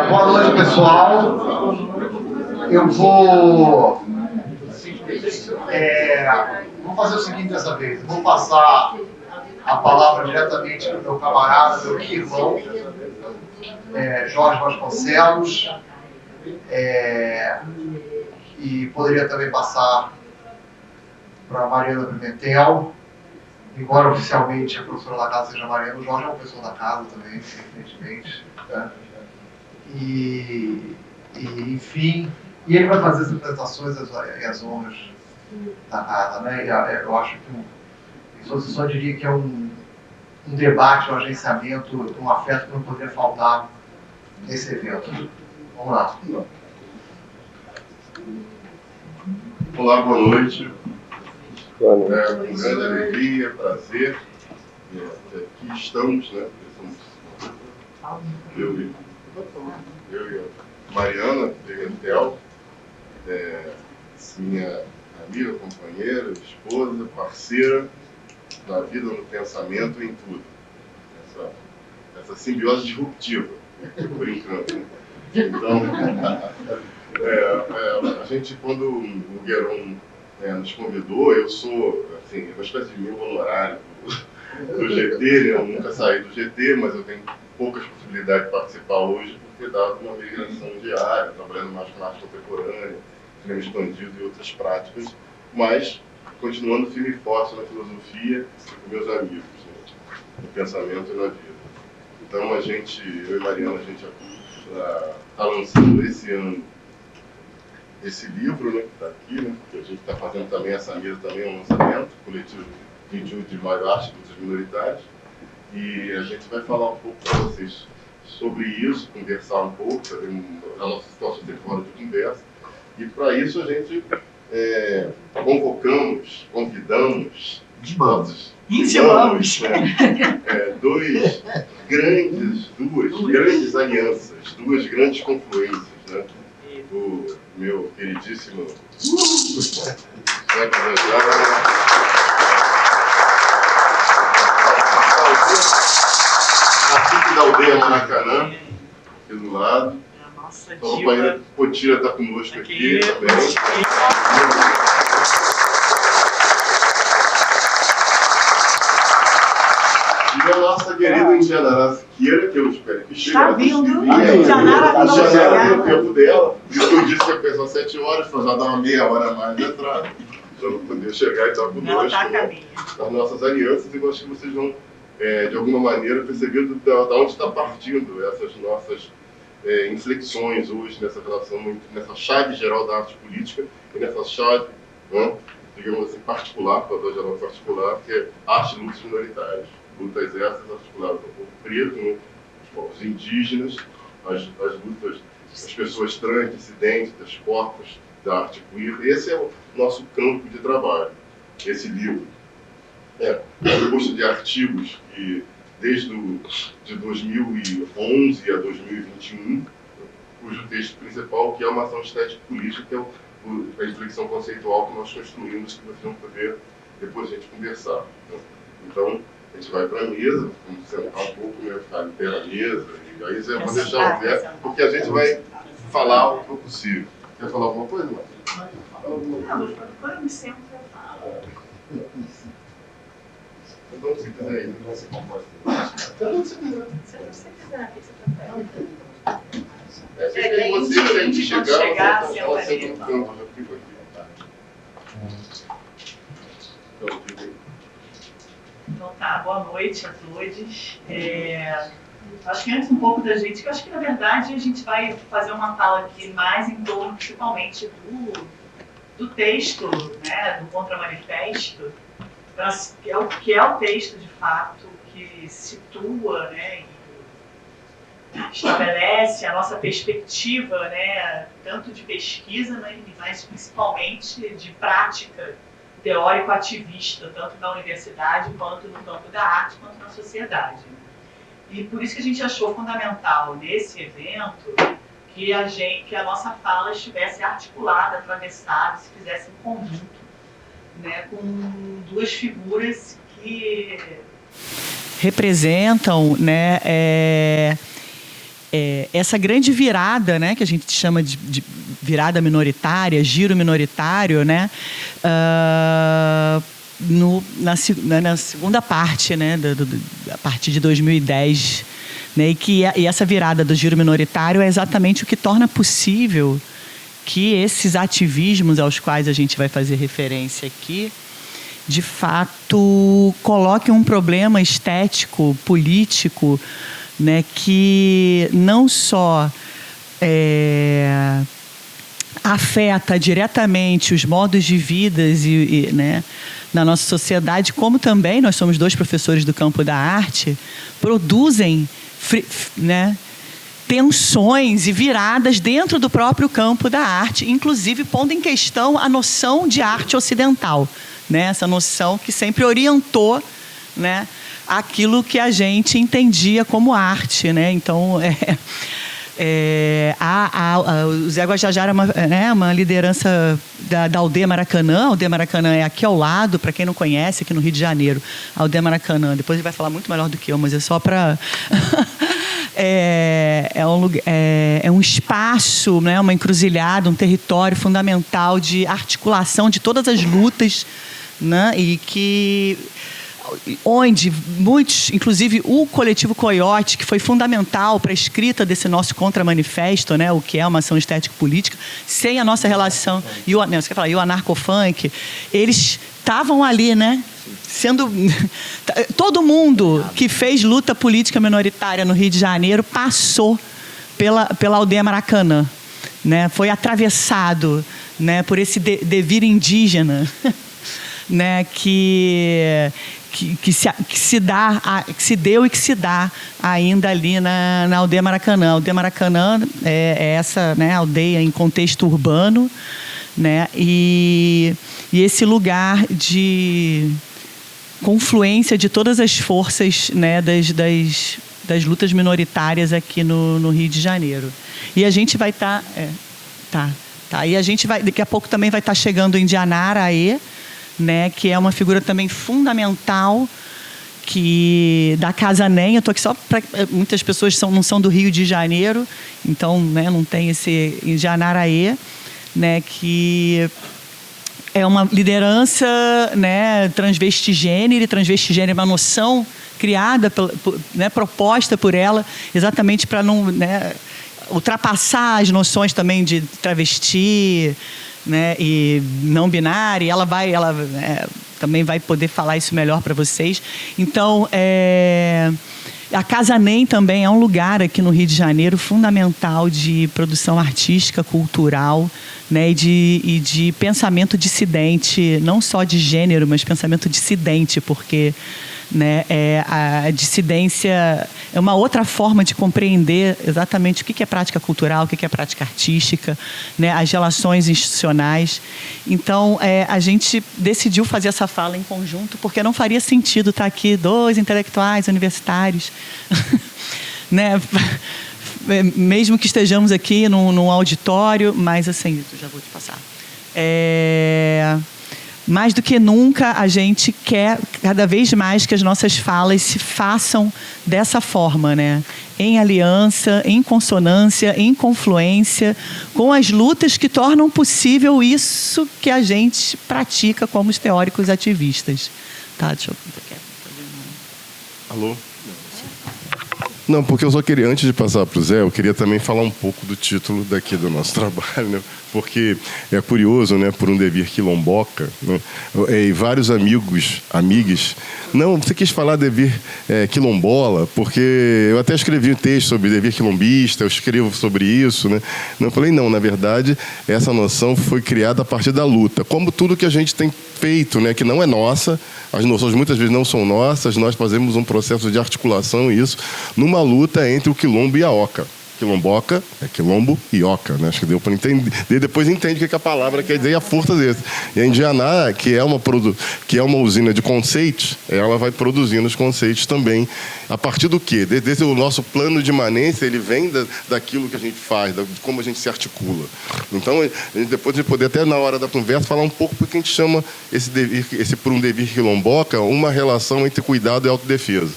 Boa noite, pessoal. Eu vou fazer o seguinte dessa vez. Eu vou passar a palavra diretamente para o meu camarada, meu irmão, Jorge Vasconcelos. E poderia também passar para a Mariana Pimentel. Embora oficialmente a professora da casa seja a Mariana, o Jorge é uma pessoa da casa também, evidentemente. Né? Enfim, e ele vai fazer as apresentações e as honras da casa, né? Eu acho que só diria que é um debate, um agenciamento, um afeto que não poderia faltar nesse evento. Vamos lá. Olá, boa noite. Com grande alegria, prazer. Aqui estamos, né? Eu e a Mariana Pimentel, minha amiga, companheira, esposa, parceira da vida, no pensamento e em tudo. Essa simbiose disruptiva, brincando, né? Então, a gente, quando o Gueron nos convidou, eu sou assim, uma espécie de membro honorário do GT, né? Eu nunca saí do GT, mas eu tenho poucas possibilidades de participar hoje, porque dado uma migração diária, trabalhando mais com arte contemporânea, cinema expandido e outras práticas, mas continuando firme e forte na filosofia com meus amigos, né? No pensamento e na vida. Então eu e Mariana, a gente está lançando esse ano esse livro, né, que está aqui, né, que a gente está fazendo também, essa mesa também é um lançamento, coletivo 21 de maio, Arte e Lutas Minoritárias, e a gente vai falar um pouco para vocês sobre isso, conversar um pouco, a nossa situação tem fora de conversa, e para isso a gente convidamos, intimamos, duas grandes alianças, duas grandes confluências, né? O meu queridíssimo Zé Cavanjara, a FIC da aldeia Maracanã, aqui do lado. A companheira Potira está conosco aqui também. E a nossa querida Indianara Siqueira, que eu espero que chegue. Está vindo. Indianara no tempo dela. E eu disse que ia começar às 7 horas, para já dar uma meia hora a mais de entrada. Para não poder chegar e estar conosco. As nossas alianças, e eu acho que vocês vão, de alguma maneira, perceber de onde está partindo essas nossas inflexões hoje nessa relação, nessa chave geral da arte política e nessa chave, né, digamos assim, particular, para geral particular, que é arte e lutas minoritárias. Lutas essas articuladas com o povo preto, né, os povos indígenas, as lutas das pessoas trans, dissidentes, das corpos, da arte queer. Esse é o nosso campo de trabalho, esse livro. Um curso de artigos que, desde de 2011 a 2021, cujo texto principal, que é uma ação estética política, que é a reflexão conceitual que nós construímos, que vocês vão poder depois a gente conversar. Então, a gente vai para a mesa, vamos sentar um pouco, né, ficar em pé na mesa, e aí eu vou deixar o Zé, porque a gente vai falar o que for possível. Quer falar alguma coisa, Márcio? Não, quando eu me sento, eu falo. Então, se quiser aí, não se comporta. Se você quiser, o que você prefere? Se você tem que chegar, você no canto, já fico aqui. Então tá, boa noite a todos. Acho que antes um pouco da gente, que eu acho que na verdade a gente vai fazer uma fala aqui mais em torno principalmente do texto, né, do Contra-Manifesto, que é o texto de fato que situa, né, e estabelece a nossa perspectiva, né, tanto de pesquisa, né, mas principalmente de prática teórico-ativista, tanto na universidade, quanto no campo da arte, quanto na sociedade. E por isso que a gente achou fundamental, nesse evento, que a nossa fala estivesse articulada, atravessada, se fizesse em conjunto, né, com duas figuras que representam, né, essa grande virada, né, que a gente chama de virada minoritária, giro minoritário, né, na segunda parte, né, a partir de 2010, né, e essa virada do giro minoritário é exatamente o que torna possível que esses ativismos aos quais a gente vai fazer referência aqui, de fato, coloquem um problema estético, político, né, que não só afeta diretamente os modos de vida né, na nossa sociedade, como também, nós somos 2 professores do campo da arte, produzem, né, tensões e viradas dentro do próprio campo da arte, inclusive pondo em questão a noção de arte ocidental, né, essa noção que sempre orientou, né, aquilo que a gente entendia como arte, né? Então, o Zé Guajajara é uma liderança da Aldeia Maracanã. A Aldeia Maracanã é aqui ao lado, para quem não conhece, aqui no Rio de Janeiro. A Aldeia Maracanã, depois ele vai falar muito melhor do que eu, mas é só para... é um espaço, né, uma encruzilhada, um território fundamental de articulação de todas as lutas, né, e que... onde muitos, inclusive o coletivo Coiote, que foi fundamental para a escrita desse nosso contramanifesto, né, o que é uma ação estético-política, sem a nossa relação, e o anarcofunk, eles estavam ali, né, sendo... Todo mundo que fez luta política minoritária no Rio de Janeiro passou pela Aldeia Maracanã, né, foi atravessado, né, por esse devir indígena, né, que se deu e que se dá ainda ali na Aldeia Maracanã. A Aldeia Maracanã é essa, né, aldeia em contexto urbano, né, e esse lugar de confluência de todas as forças, né, das lutas minoritárias aqui no Rio de Janeiro. E a gente vai estar... E a gente vai, daqui a pouco também vai estar chegando em Indianara Aê, né, que é uma figura também fundamental da Casa NEM. Eu estou aqui só para... Muitas pessoas não são do Rio de Janeiro, então, né, não tem esse Indianaraê, né, que é uma liderança, né, transvestigênero. É uma noção criada, né, proposta por ela, exatamente para não, né, ultrapassar as noções também de travesti, né, e não binária. Ela também vai poder falar isso melhor para vocês. Então, a Casa NEM também é um lugar aqui no Rio de Janeiro fundamental de produção artística, cultural, né, e de pensamento dissidente, não só de gênero, mas pensamento dissidente, porque, né, a dissidência é uma outra forma de compreender exatamente o que é prática cultural, o que é prática artística, né, as relações institucionais. Então, a gente decidiu fazer essa fala em conjunto, porque não faria sentido estar aqui 2 intelectuais universitários, né, mesmo que estejamos aqui num auditório, mas assim, já vou te passar. Mais do que nunca, a gente quer cada vez mais que as nossas falas se façam dessa forma, né? Em aliança, em consonância, em confluência com as lutas que tornam possível isso que a gente pratica como os teóricos ativistas. Tá, deixa eu... Alô? Não, porque eu só queria, antes de passar para o Zé, eu queria também falar um pouco do título daqui do nosso trabalho, né? Porque é curioso, né, por um devir quilomboca, né? E vários amigas, não, você quis falar devir quilombola, porque eu até escrevi um texto sobre devir quilombista, eu escrevo sobre isso, né? Eu falei, não, na verdade, essa noção foi criada a partir da luta, como tudo que a gente tem feito, né, que não é nossa, as noções muitas vezes não são nossas, nós fazemos um processo de articulação, isso, numa luta entre o quilombo e a oca. Quilomboca é quilombo e oca, né? Acho que deu para entender. Depois entende o que a palavra quer dizer e a força desse. E a Indianara, que é uma usina de conceitos, ela vai produzindo os conceitos também. A partir do quê? Desde o nosso plano de imanência, ele vem daquilo que a gente faz, de como a gente se articula. Então, depois de poder, até na hora da conversa, falar um pouco porque a gente chama esse por um devir quilomboca, uma relação entre cuidado e autodefesa.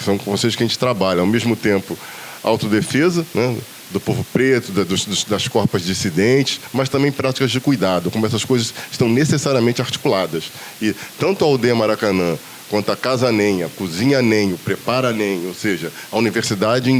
São conceitos que a gente trabalha. Ao mesmo tempo, autodefesa, né, do povo preto, das corpas dissidentes, mas também práticas de cuidado, como essas coisas estão necessariamente articuladas. E tanto a Aldeia Maracanã, quanto a Casa NEM, a Cozinha NEM, o Prepara NEM, ou seja, a Universidade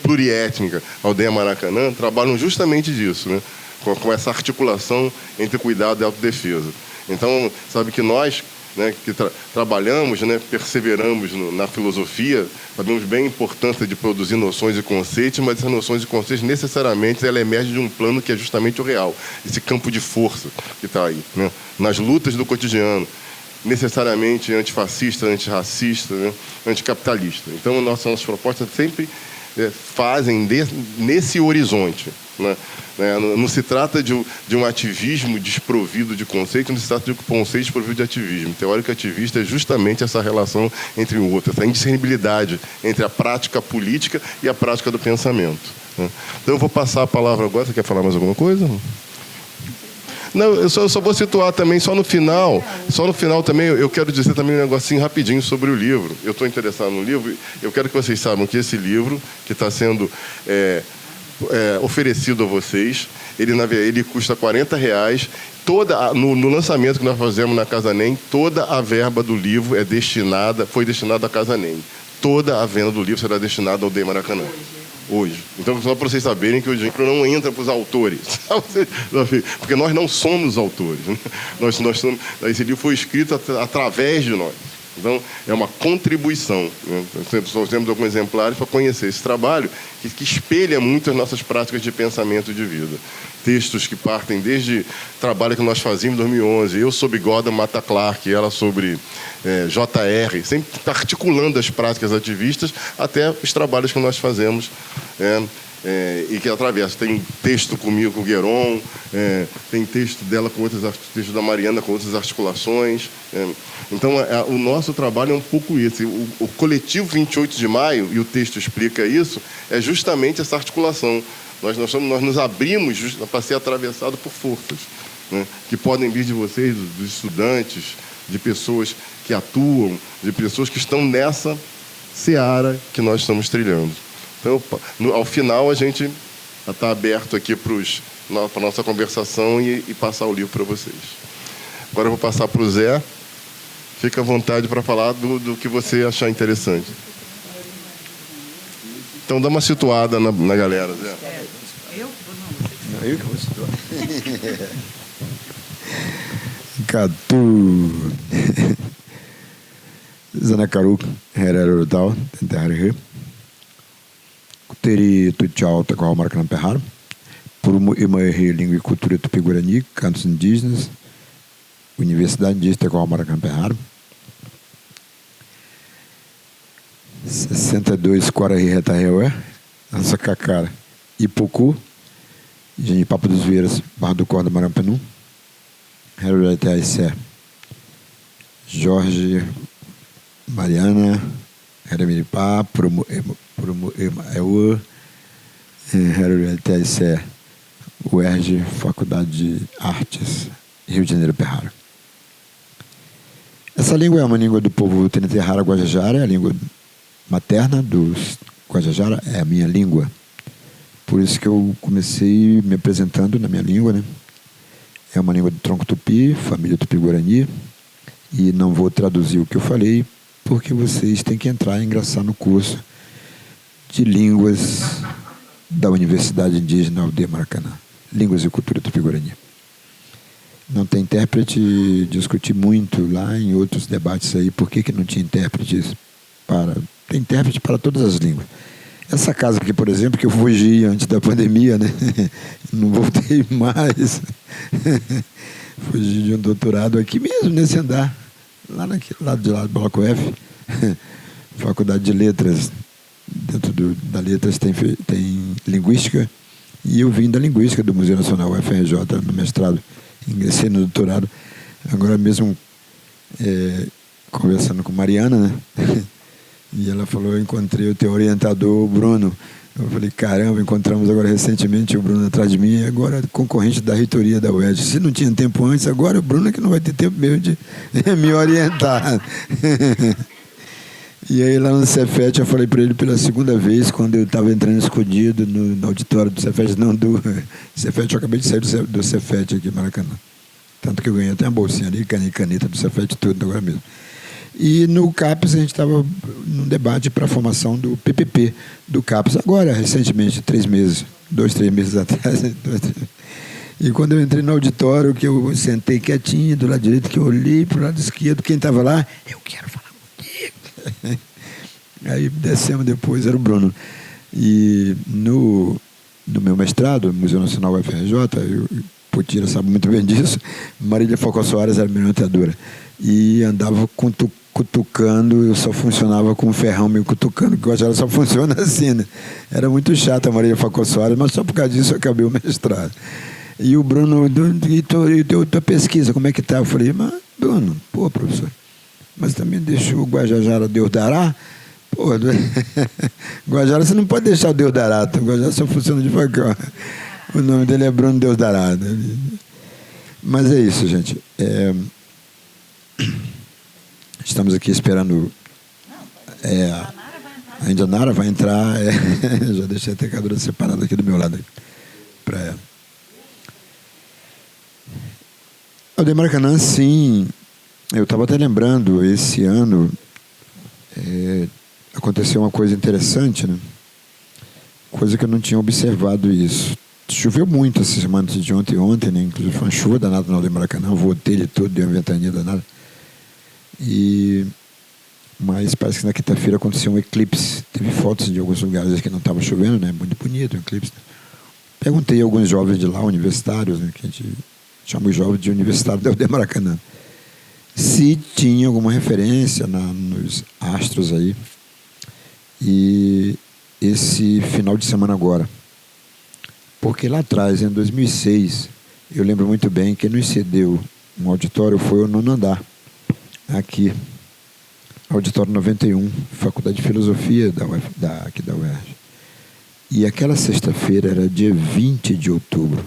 Pluriétnica, a Aldeia Maracanã, trabalham justamente disso, né, com essa articulação entre cuidado e autodefesa. Então, sabe que nós, né, que trabalhamos, né, perseveramos na filosofia, sabemos bem a importância de produzir noções e conceitos, mas essas noções e conceitos, necessariamente, ela emerge de um plano que é justamente o real, esse campo de força que está aí, né, nas lutas do cotidiano, necessariamente antifascista, antirracista, né, anticapitalista. Então, nossas propostas sempre fazem nesse horizonte, né? Não se trata de um ativismo desprovido de conceito, não se trata de um conceito desprovido de ativismo. Teórico ativista é justamente essa relação entre o outro, essa indiscernibilidade entre a prática política e a prática do pensamento, né? Então, eu vou passar a palavra agora. Você quer falar mais alguma coisa? Não, eu só vou situar também, só no final também, eu quero dizer também um negocinho rapidinho sobre o livro. Eu estou interessado no livro, eu quero que vocês saibam que esse livro, que está sendo oferecido a vocês, ele custa R$40. No lançamento que nós fazemos na Casa NEM, toda a verba do livro foi destinada à Casa NEM. Toda a venda do livro será destinada ao Aldeia Maracanã. Hoje. Então, só para vocês saberem que o dinheiro não entra para os autores. Porque nós não somos autores, né? Esse livro foi escrito através de nós. Então, é uma contribuição, né? Nós temos alguns exemplares para conhecer esse trabalho que espelha muito as nossas práticas de pensamento e de vida. Textos que partem desde trabalho que nós fazíamos em 2011, eu sobre Gordon Matta Clark, ela sobre JR, sempre articulando as práticas ativistas até os trabalhos que nós fazemos e que atravessa. Tem texto comigo com o Guéron, tem texto dela com texto da Mariana com outras articulações. Então, o nosso trabalho é um pouco esse. O coletivo 28 de maio, e o texto explica isso, é justamente essa articulação. Nós nos abrimos para ser atravessado por forças, né, que podem vir de vocês, dos estudantes, de pessoas que atuam, de pessoas que estão nessa seara que nós estamos trilhando. Então, ao final, a gente está aberto aqui para a nossa conversação e passar o livro para vocês. Agora eu vou passar para o Zé. Fica à vontade para falar do que você achar interessante. Então, dá uma situada na galera, Zé. Eu que vou situar. Catu. Zanacaru, Herero Tal, Tentarre. Teri Tuchal, Taqual Maracanã Perraro. Por Imaerri, Língua e Cultura Tupi-Guarani, Cantos Indígenas, Universidade Indígena Taqual Maracanã Perraro. 62 Quaraí Retarreué, Nossa Cacara, Ipucu, Genipapo dos Vieiras, Barra do Corda, Marampanu, Herolete Jorge, Mariana, Heramiripá, Promo EU, Herolete UERJ, Faculdade de Artes, Rio de Janeiro, Perraro. Essa língua é uma língua do povo Tenterrara Guajajara, é a língua materna dos Guajajara, é a minha língua. Por isso que eu comecei me apresentando na minha língua, né? É uma língua do tronco tupi, família tupi-guarani, e não vou traduzir o que eu falei, porque vocês têm que entrar e ingressar no curso de línguas da Universidade Indígena Aldeia Maracanã, Línguas e Cultura Tupi-Guarani. Não tem intérprete, discuti muito lá em outros debates aí, por que não tinha intérpretes tem intérprete para todas as línguas. Essa casa aqui, por exemplo, que eu fugi antes da pandemia, né? Não voltei mais. Fugi de um doutorado aqui mesmo, nesse andar, lá naquele lado de lá do Bloco F. Faculdade de Letras. Dentro da Letras tem Linguística, e eu vim da Linguística do Museu Nacional UFRJ no mestrado. Ingressei no doutorado. Agora mesmo, conversando com Mariana, né? E ela falou, eu encontrei o teu orientador, o Bruno. Eu falei, caramba, encontramos agora recentemente o Bruno atrás de mim, agora concorrente da reitoria da UERJ. Se não tinha tempo antes, agora o Bruno é que não vai ter tempo mesmo de me orientar. E aí lá no Cefet eu falei para ele pela segunda vez, quando eu estava entrando escondido no auditório do Cefet, não, do Cefet, eu acabei de sair do Cefet aqui em Maracanã. Tanto que eu ganhei até uma bolsinha ali, caneta do Cefet, tudo agora mesmo. E no CAPES a gente estava num debate para a formação do PPP do CAPES, agora, recentemente, 3 meses atrás. E quando eu entrei no auditório, que eu sentei quietinho do lado direito, que eu olhei para o lado esquerdo, quem estava lá, eu quero falar contigo. Aí descemos depois, era o Bruno. E no meu mestrado, Museu Nacional UFRJ, Potira sabe muito bem disso, Marília Falcão Soares era minha orientadora. E andava cutucando, eu só funcionava com um ferrão me cutucando, porque eu achava que só funciona assim, né? Era muito chata a Marília Falcão Soares, mas só por causa disso eu acabei o mestrado. E o Bruno, e tua pesquisa, como é que tá? Eu falei, mas Bruno, pô, professor, mas também deixou o Guajajara Deus dará? Pô, Guajajara você não pode deixar o Deus dará, o Guajajara só funciona devagar. O nome dele é Bruno Deus dará. Mas é isso, gente. Estamos aqui esperando. A Indianara vai entrar. Já deixei a tecadora separada aqui do meu lado. Para ela. O de Maracanã, sim. Eu estava até lembrando, esse ano aconteceu uma coisa interessante, né? Coisa que eu não tinha observado isso. Choveu muito essa semana de ontem, né? Inclusive foi uma chuva danada no de Maracanã, voltei de tudo, deu uma ventania danada. Mas parece que na quinta-feira aconteceu um eclipse. Teve fotos de alguns lugares que não estava chovendo, né? Muito bonito o eclipse. Perguntei a alguns jovens de lá, universitários, né? Que a gente chama os jovens de universitário de Maracanã, se tinha alguma referência nos astros aí. E esse final de semana agora. Porque lá atrás, em 2006, eu lembro muito bem que nos cedeu um auditório, foi o 9º andar, aqui, auditório 91, Faculdade de Filosofia aqui da UERJ. E aquela sexta-feira era dia 20 de outubro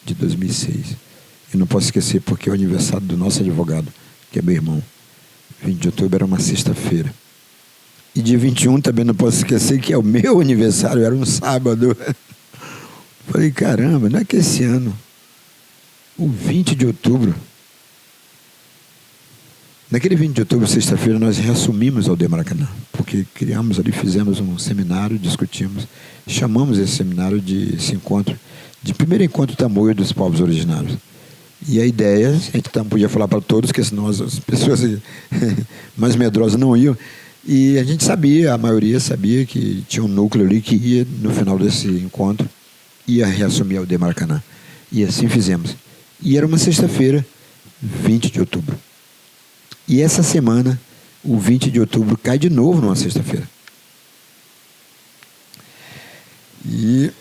de 2006. Eu não posso esquecer porque é o aniversário do nosso advogado, que é meu irmão. 20 de outubro era uma sexta-feira. E dia 21 também não posso esquecer que é o meu aniversário, era um sábado. Falei, caramba, não é que esse ano, o 20 de outubro, naquele 20 de outubro, sexta-feira, nós reassumimos a Aldeia Maracanã, porque criamos ali, fizemos um seminário, discutimos, chamamos esse seminário esse encontro, de primeiro encontro tamoio dos povos originários. E a ideia, a gente não podia falar para todos, porque senão as pessoas mais medrosas não iam, e a gente sabia, a maioria sabia que tinha um núcleo ali que ia, no final desse encontro, ia reassumir a Aldeia Maracanã. E assim fizemos. E era uma sexta-feira, 20 de outubro. E essa semana, o 20 de outubro, cai de novo numa sexta-feira. E...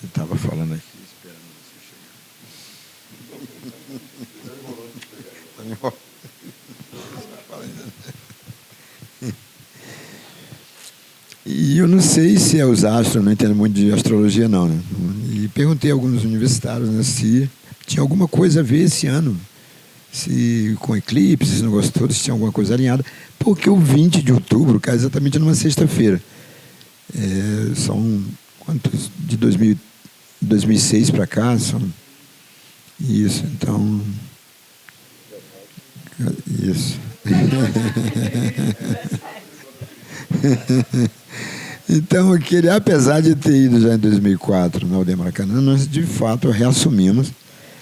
eu estava falando aqui, esperando você chegar. E eu não sei se é os astros, eu não entendo muito de astrologia não, né? E perguntei a alguns universitários, né, se tinha alguma coisa a ver esse ano, se com eclipse, esse negócio todo, se tinha alguma coisa alinhada, porque o 20 de outubro cai exatamente numa sexta-feira. São quantos? De 2006 para cá, são isso, então... Isso. Então, apesar de ter ido já em 2004 na Aldeia Maracanã, nós de fato reassumimos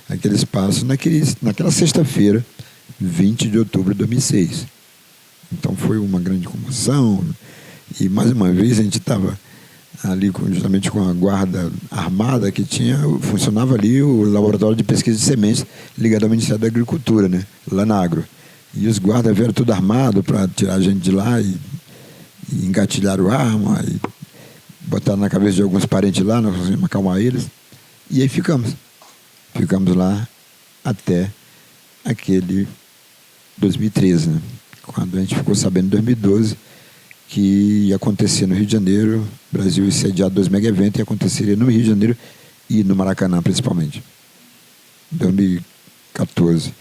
aquele espaço naquela sexta-feira, 20 de outubro de 2006. Então foi uma grande comoção e mais uma vez a gente estava ali justamente com a guarda armada que funcionava ali o laboratório de pesquisa de sementes ligado ao Ministério da Agricultura, né? Lá na Agro. E os guardas vieram tudo armado para tirar a gente de lá e engatilharam a arma e botaram na cabeça de alguns parentes lá, nós conseguimos acalmar eles. E aí ficamos lá até aquele 2013, né? Quando a gente ficou sabendo em 2012 que ia acontecer no Rio de Janeiro. O Brasil ia sediar 2 mega eventos e aconteceria no Rio de Janeiro e no Maracanã, principalmente. 2014,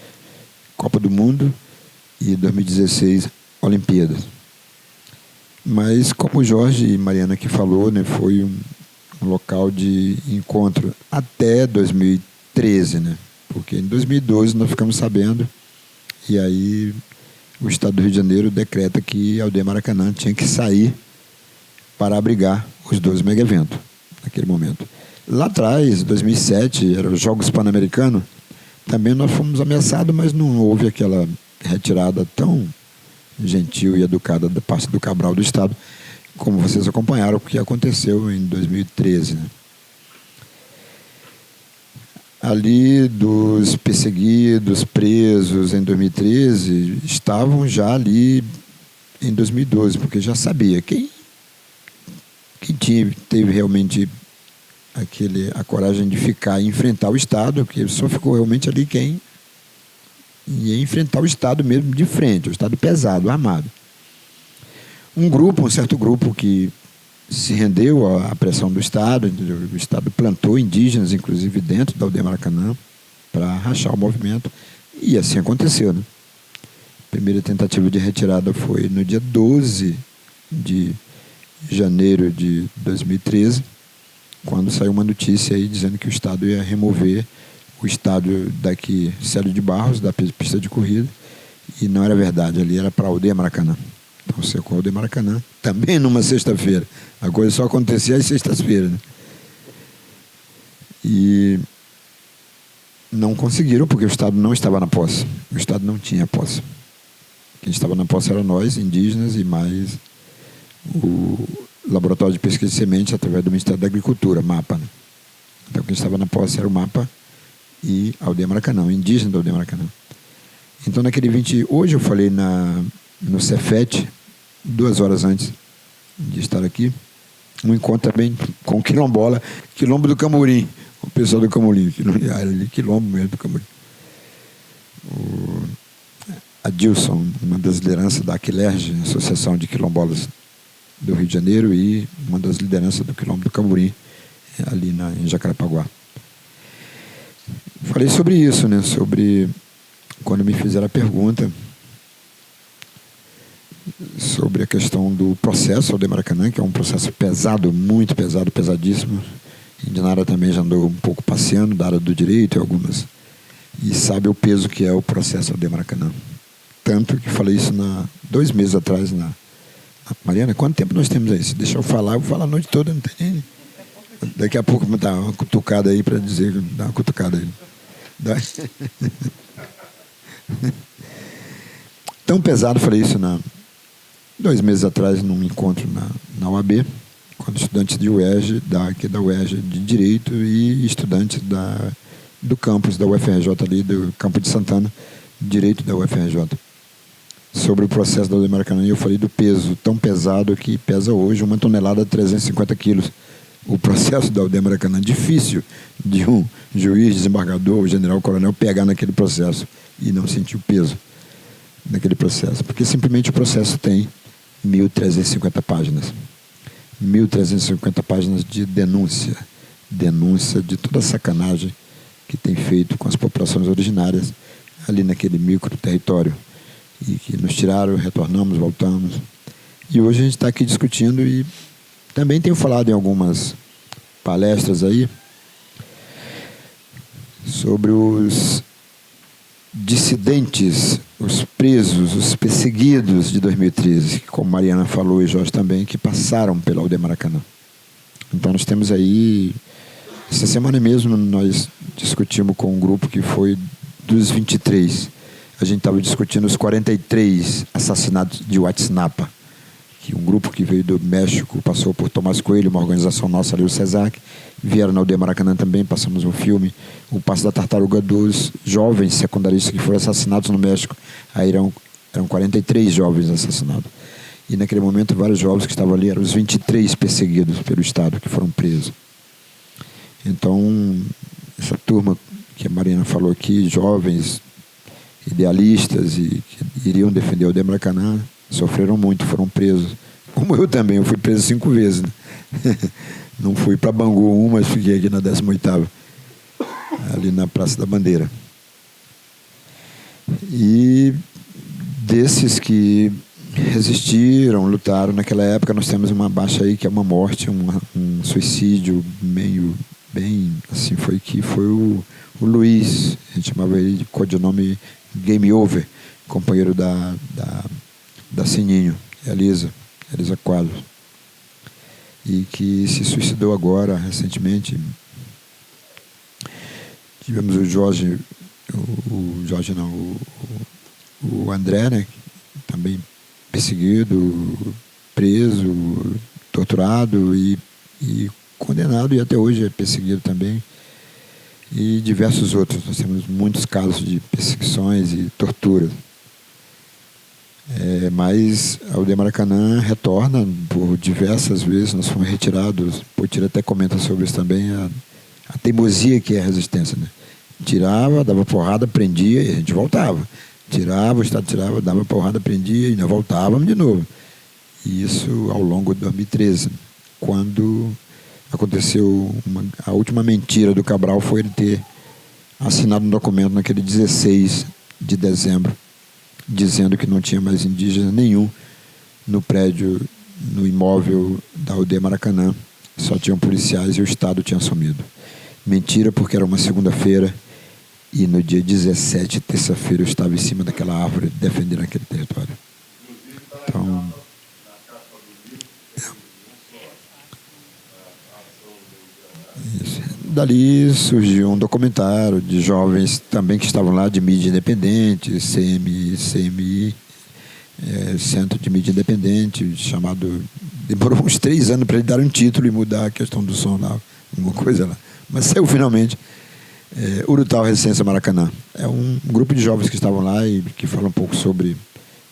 Copa do Mundo, e 2016, Olimpíadas. Mas, como o Jorge e Mariana aqui falou, né, foi um local de encontro até 2013, né? Porque em 2012 nós ficamos sabendo, e aí o Estado do Rio de Janeiro decreta que a Aldeia Maracanã tinha que sair para abrigar os 2 mega eventos naquele momento. Lá atrás, 2007, eram os Jogos Pan-Americanos, também nós fomos ameaçados, mas não houve aquela retirada tão gentil e educada da parte do Cabral do Estado, como vocês acompanharam, o que aconteceu em 2013. Né? Ali, dos perseguidos, presos em 2013, estavam já ali em 2012, porque já sabia quem teve realmente a coragem de ficar e enfrentar o Estado, porque só ficou realmente ali quem ia enfrentar o Estado mesmo de frente, o Estado pesado, armado. Um certo grupo que se rendeu à pressão do Estado, o Estado plantou indígenas, inclusive dentro da Aldeia Maracanã, para rachar o movimento, e assim aconteceu. Né? A primeira tentativa de retirada foi no dia 12 de janeiro de 2013, quando saiu uma notícia aí dizendo que o Estado ia remover o estádio daqui, Célio de Barros, da pista de corrida, e não era verdade, ali era para a Aldeia Maracanã. Então, secou a Aldeia Maracanã, também numa sexta-feira. A coisa só acontecia às sextas-feiras. Né? E não conseguiram, porque o Estado não estava na posse. O Estado não tinha posse. Quem estava na posse eram nós, indígenas, e mais o Laboratório de Pesquisa de Sementes, através do Ministério da Agricultura, MAPA. Né? Então, quem estava na posse era o MAPA e a Aldeia Maracanã, o indígena da Aldeia Maracanã. Então, naquele hoje eu falei no Cefet, 2 horas antes de estar aqui, um encontro também com o quilombola, Quilombo do Camurim, o pessoal do Camurim, Quilombo mesmo do Camurim. A Dilson, uma das lideranças da Aquilerge, Associação de Quilombolas do Rio de Janeiro, e uma das lideranças do Quilombo do Camurim, ali em Jacarepaguá. Falei sobre isso, né? Sobre quando me fizeram a pergunta sobre a questão do processo Aldeia Maracanã, que é um processo pesado, muito pesado, pesadíssimo. Indinara também já andou um pouco passeando da área do direito, algumas, e sabe o peso que é o processo Aldeia Maracanã. Tanto que falei isso 2 meses atrás. Mariana, quanto tempo nós temos aí? Se deixar eu vou falar a noite toda, não tem nem. Daqui a pouco vou dar uma cutucada aí para dizer, dar uma cutucada aí. Tão pesado, falei isso 2 meses atrás, num encontro na UAB, com estudantes de UERJ, aqui da UERJ de Direito, e estudantes do campus da UFRJ ali, do campo de Santana, Direito da UFRJ, sobre o processo da Aldeia Maracanã. E eu falei do peso, tão pesado que pesa hoje 1 tonelada 350 quilos. O processo da Aldeia Maracanã, difícil de um juiz, desembargador, o general, coronel, pegar naquele processo e não sentir o peso naquele processo. Porque simplesmente o processo tem 1.350 páginas. 1.350 páginas de denúncia. Denúncia de toda a sacanagem que tem feito com as populações originárias ali naquele micro território. E que nos tiraram, retornamos, voltamos. E hoje a gente está aqui discutindo, e também tenho falado em algumas palestras aí sobre os dissidentes, os presos, os perseguidos de 2013, como Mariana falou e Jorge também, que passaram pela Aldeia Maracanã. Então nós temos aí, essa semana mesmo nós discutimos com um grupo que foi dos 23. A gente estava discutindo os 43 assassinatos de Huatinapa, que um grupo que veio do México, passou por Tomás Coelho, uma organização nossa ali, o CESAC, vieram na Aldeia Maracanã também, passamos um filme, o Passo da Tartaruga, dos jovens secundaristas que foram assassinados no México. Aí eram 43 jovens assassinados. E naquele momento vários jovens que estavam ali, eram os 23 perseguidos pelo Estado, que foram presos. Então, essa turma que a Mariana falou aqui, jovens idealistas e que iriam defender a Aldeia Maracanã, sofreram muito, foram presos, como eu também, eu fui preso 5 vezes, né? Não fui para Bangu 1, mas fiquei aqui na 18ª, ali na Praça da Bandeira. E desses que resistiram, lutaram naquela época, nós temos uma baixa aí que é uma morte, um suicídio meio bem assim, foi o Luiz, a gente chamava ele de codinome Game Over, companheiro da Sininho, Elisa Quadros, e que se suicidou agora recentemente. Tivemos o André, né, também perseguido, preso, torturado e condenado, e até hoje é perseguido também, e diversos outros. Nós temos muitos casos de perseguições e torturas. Mas a aldeia Maracanã retorna por diversas vezes, nós fomos retirados. Potira até comenta sobre isso também, a teimosia que é a resistência, né? Tirava, dava porrada, prendia e a gente voltava. Tirava, o Estado tirava, dava porrada, prendia e nós voltávamos de novo. E isso ao longo de 2013, quando aconteceu a última mentira do Cabral, foi ele ter assinado um documento naquele 16 de dezembro, dizendo que não tinha mais indígena nenhum no prédio, no imóvel da aldeia Maracanã. Só tinham policiais e o Estado tinha assumido. Mentira, porque era uma segunda-feira e no dia 17, terça-feira, eu estava em cima daquela árvore defendendo aquele território. Então, isso. Dali surgiu um documentário de jovens também que estavam lá, de mídia independente, CMI, Centro de Mídia Independente, chamado... Demorou uns 3 anos para ele dar um título e mudar a questão do som lá, alguma coisa lá. Mas saiu finalmente. Urutau Resistência Maracanã. É um grupo de jovens que estavam lá e que falam um pouco sobre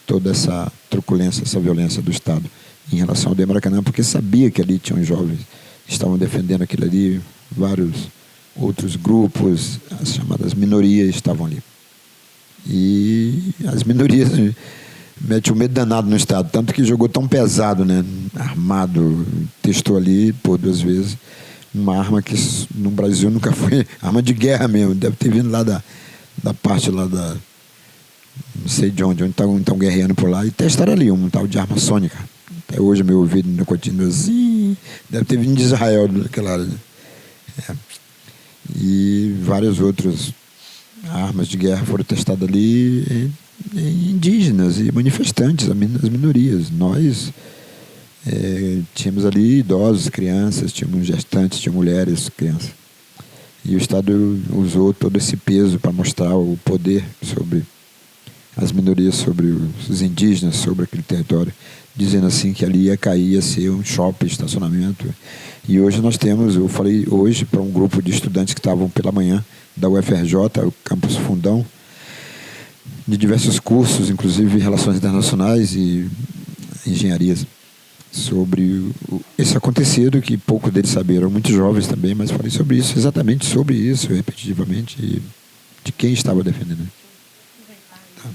toda essa truculência, essa violência do Estado em relação ao aldeia Maracanã, porque sabia que ali tinham jovens que estavam defendendo aquilo ali, vários outros grupos, as chamadas minorias estavam ali. E as minorias metem um medo danado no Estado, tanto que jogou tão pesado, né? Armado, testou ali por 2 vezes, uma arma que no Brasil nunca foi, arma de guerra mesmo, deve ter vindo lá da parte lá da, não sei de onde estão guerreando por lá, e testaram ali um tal de arma sônica. Até hoje meu ouvido ainda continua assim, deve ter vindo de Israel, daquela área, né? E várias outras armas de guerra foram testadas ali em indígenas e manifestantes, as minorias. Nós tínhamos ali idosos, crianças, tínhamos gestantes, tínhamos mulheres, crianças. E o Estado usou todo esse peso para mostrar o poder sobre as minorias, sobre os indígenas, sobre aquele território, dizendo assim que ali ia cair, ia ser um shopping, estacionamento. E hoje nós temos, eu falei hoje para um grupo de estudantes que estavam pela manhã da UFRJ, o Campus Fundão, de diversos cursos, inclusive Relações Internacionais e Engenharias, sobre esse acontecido, que poucos deles saberam, muitos jovens também, mas falei sobre isso, exatamente sobre isso, repetitivamente, e de quem estava defendendo. Tá.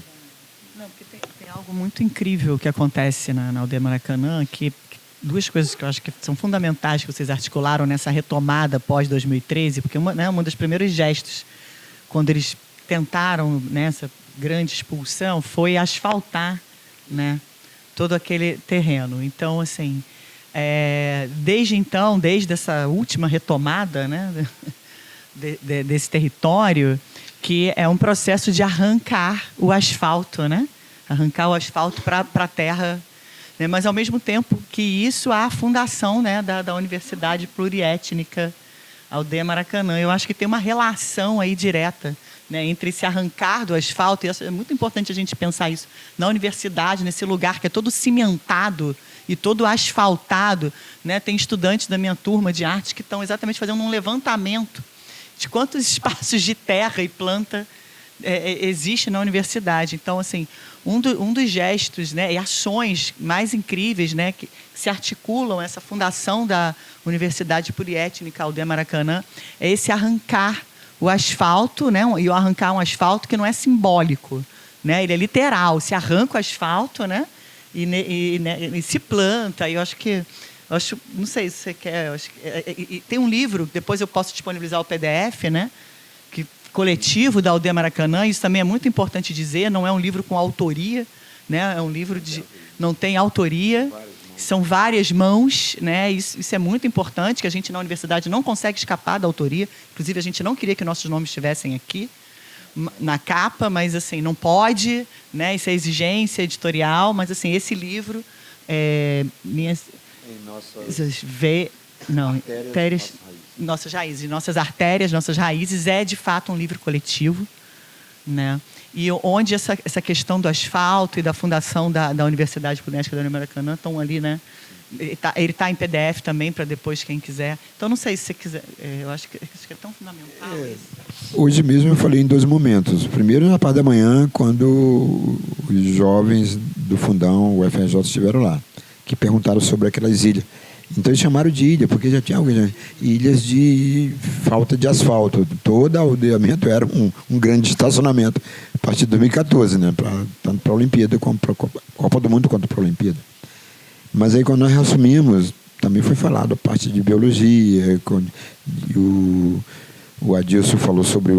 Não, porque tem algo muito incrível que acontece na aldeia Maracanã, que 2 coisas que eu acho que são fundamentais que vocês articularam nessa retomada pós-2013, porque um dos primeiros gestos, quando eles tentaram nessa grande expulsão, foi asfaltar, né, todo aquele terreno. Então, assim, desde essa última retomada, né, desse território, que é um processo de arrancar o asfalto, né, arrancar o asfalto para a terra, né, mas, ao mesmo tempo que isso, há a fundação, né, da Universidade Pluriétnica Aldeia Maracanã. Eu acho que tem uma relação aí direta, né, entre esse arrancar do asfalto, e é muito importante a gente pensar isso, na universidade, nesse lugar que é todo cimentado e todo asfaltado, né, tem estudantes da minha turma de artes que estão exatamente fazendo um levantamento de quantos espaços de terra e planta existe na universidade. Então, assim, um dos gestos, né, e ações mais incríveis, né, que se articulam essa fundação da Universidade Pluriétnica Aldeia Maracanã, é esse arrancar o asfalto, né, e arrancar um asfalto que não é simbólico, né, ele é literal. Se arranca o asfalto, né, e se planta. E eu acho, não sei se você quer. E tem um livro, depois eu posso disponibilizar o PDF, né? Coletivo da Aldeia Maracanã. Isso também é muito importante dizer. Não é um livro com autoria, né? É um livro não tem autoria. São várias mãos, né? Isso é muito importante, que a gente na universidade não consegue escapar da autoria. Inclusive, a gente não queria que nossos nomes estivessem aqui na capa, mas assim, não pode, né? Isso é exigência editorial, mas assim, esse livro nossas raízes, nossas raízes é de fato um livro coletivo, né? E onde essa questão do asfalto e da fundação da Universidade Politécnica da Maracanã estão ali, né? Ele está em PDF também, para depois, quem quiser. Então, não sei se você quiser... eu acho que é tão fundamental isso. Hoje mesmo eu falei em 2 momentos. Primeiro, na parte da manhã, quando os jovens do Fundão, o FRJ, estiveram lá, que perguntaram sobre aquelas ilhas. Então, eles chamaram de ilha, porque já tinha ilhas de falta de asfalto. Todo aldeamento era um grande estacionamento, a partir de 2014, né? Tanto para a Olimpíada, como para a Copa do Mundo, quanto para a Olimpíada. Mas aí, quando nós reassumimos, também foi falado a parte de biologia, o Adilson falou sobre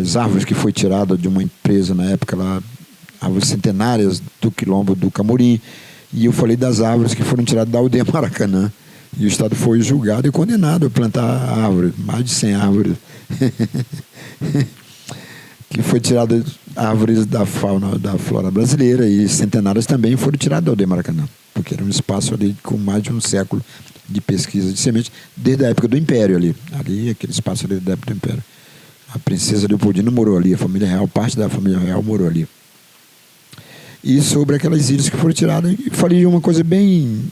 as árvores que foi tirada de uma empresa na época lá, árvores centenárias do Quilombo do Camorim, e eu falei das árvores que foram tiradas da Aldeia Maracanã, e o Estado foi julgado e condenado a plantar árvores, mais de 100 árvores, que foi tirada árvores da fauna, da flora brasileira, e centenárias também foram tiradas da Aldeia Maracanã, porque era um espaço ali com mais de um século de pesquisa de sementes, desde a época do Império ali, aquele espaço ali da época do Império. A princesa Leopoldina morou ali, a família real, parte da família real morou ali. E sobre aquelas ilhas que foram tiradas, falei de uma coisa bem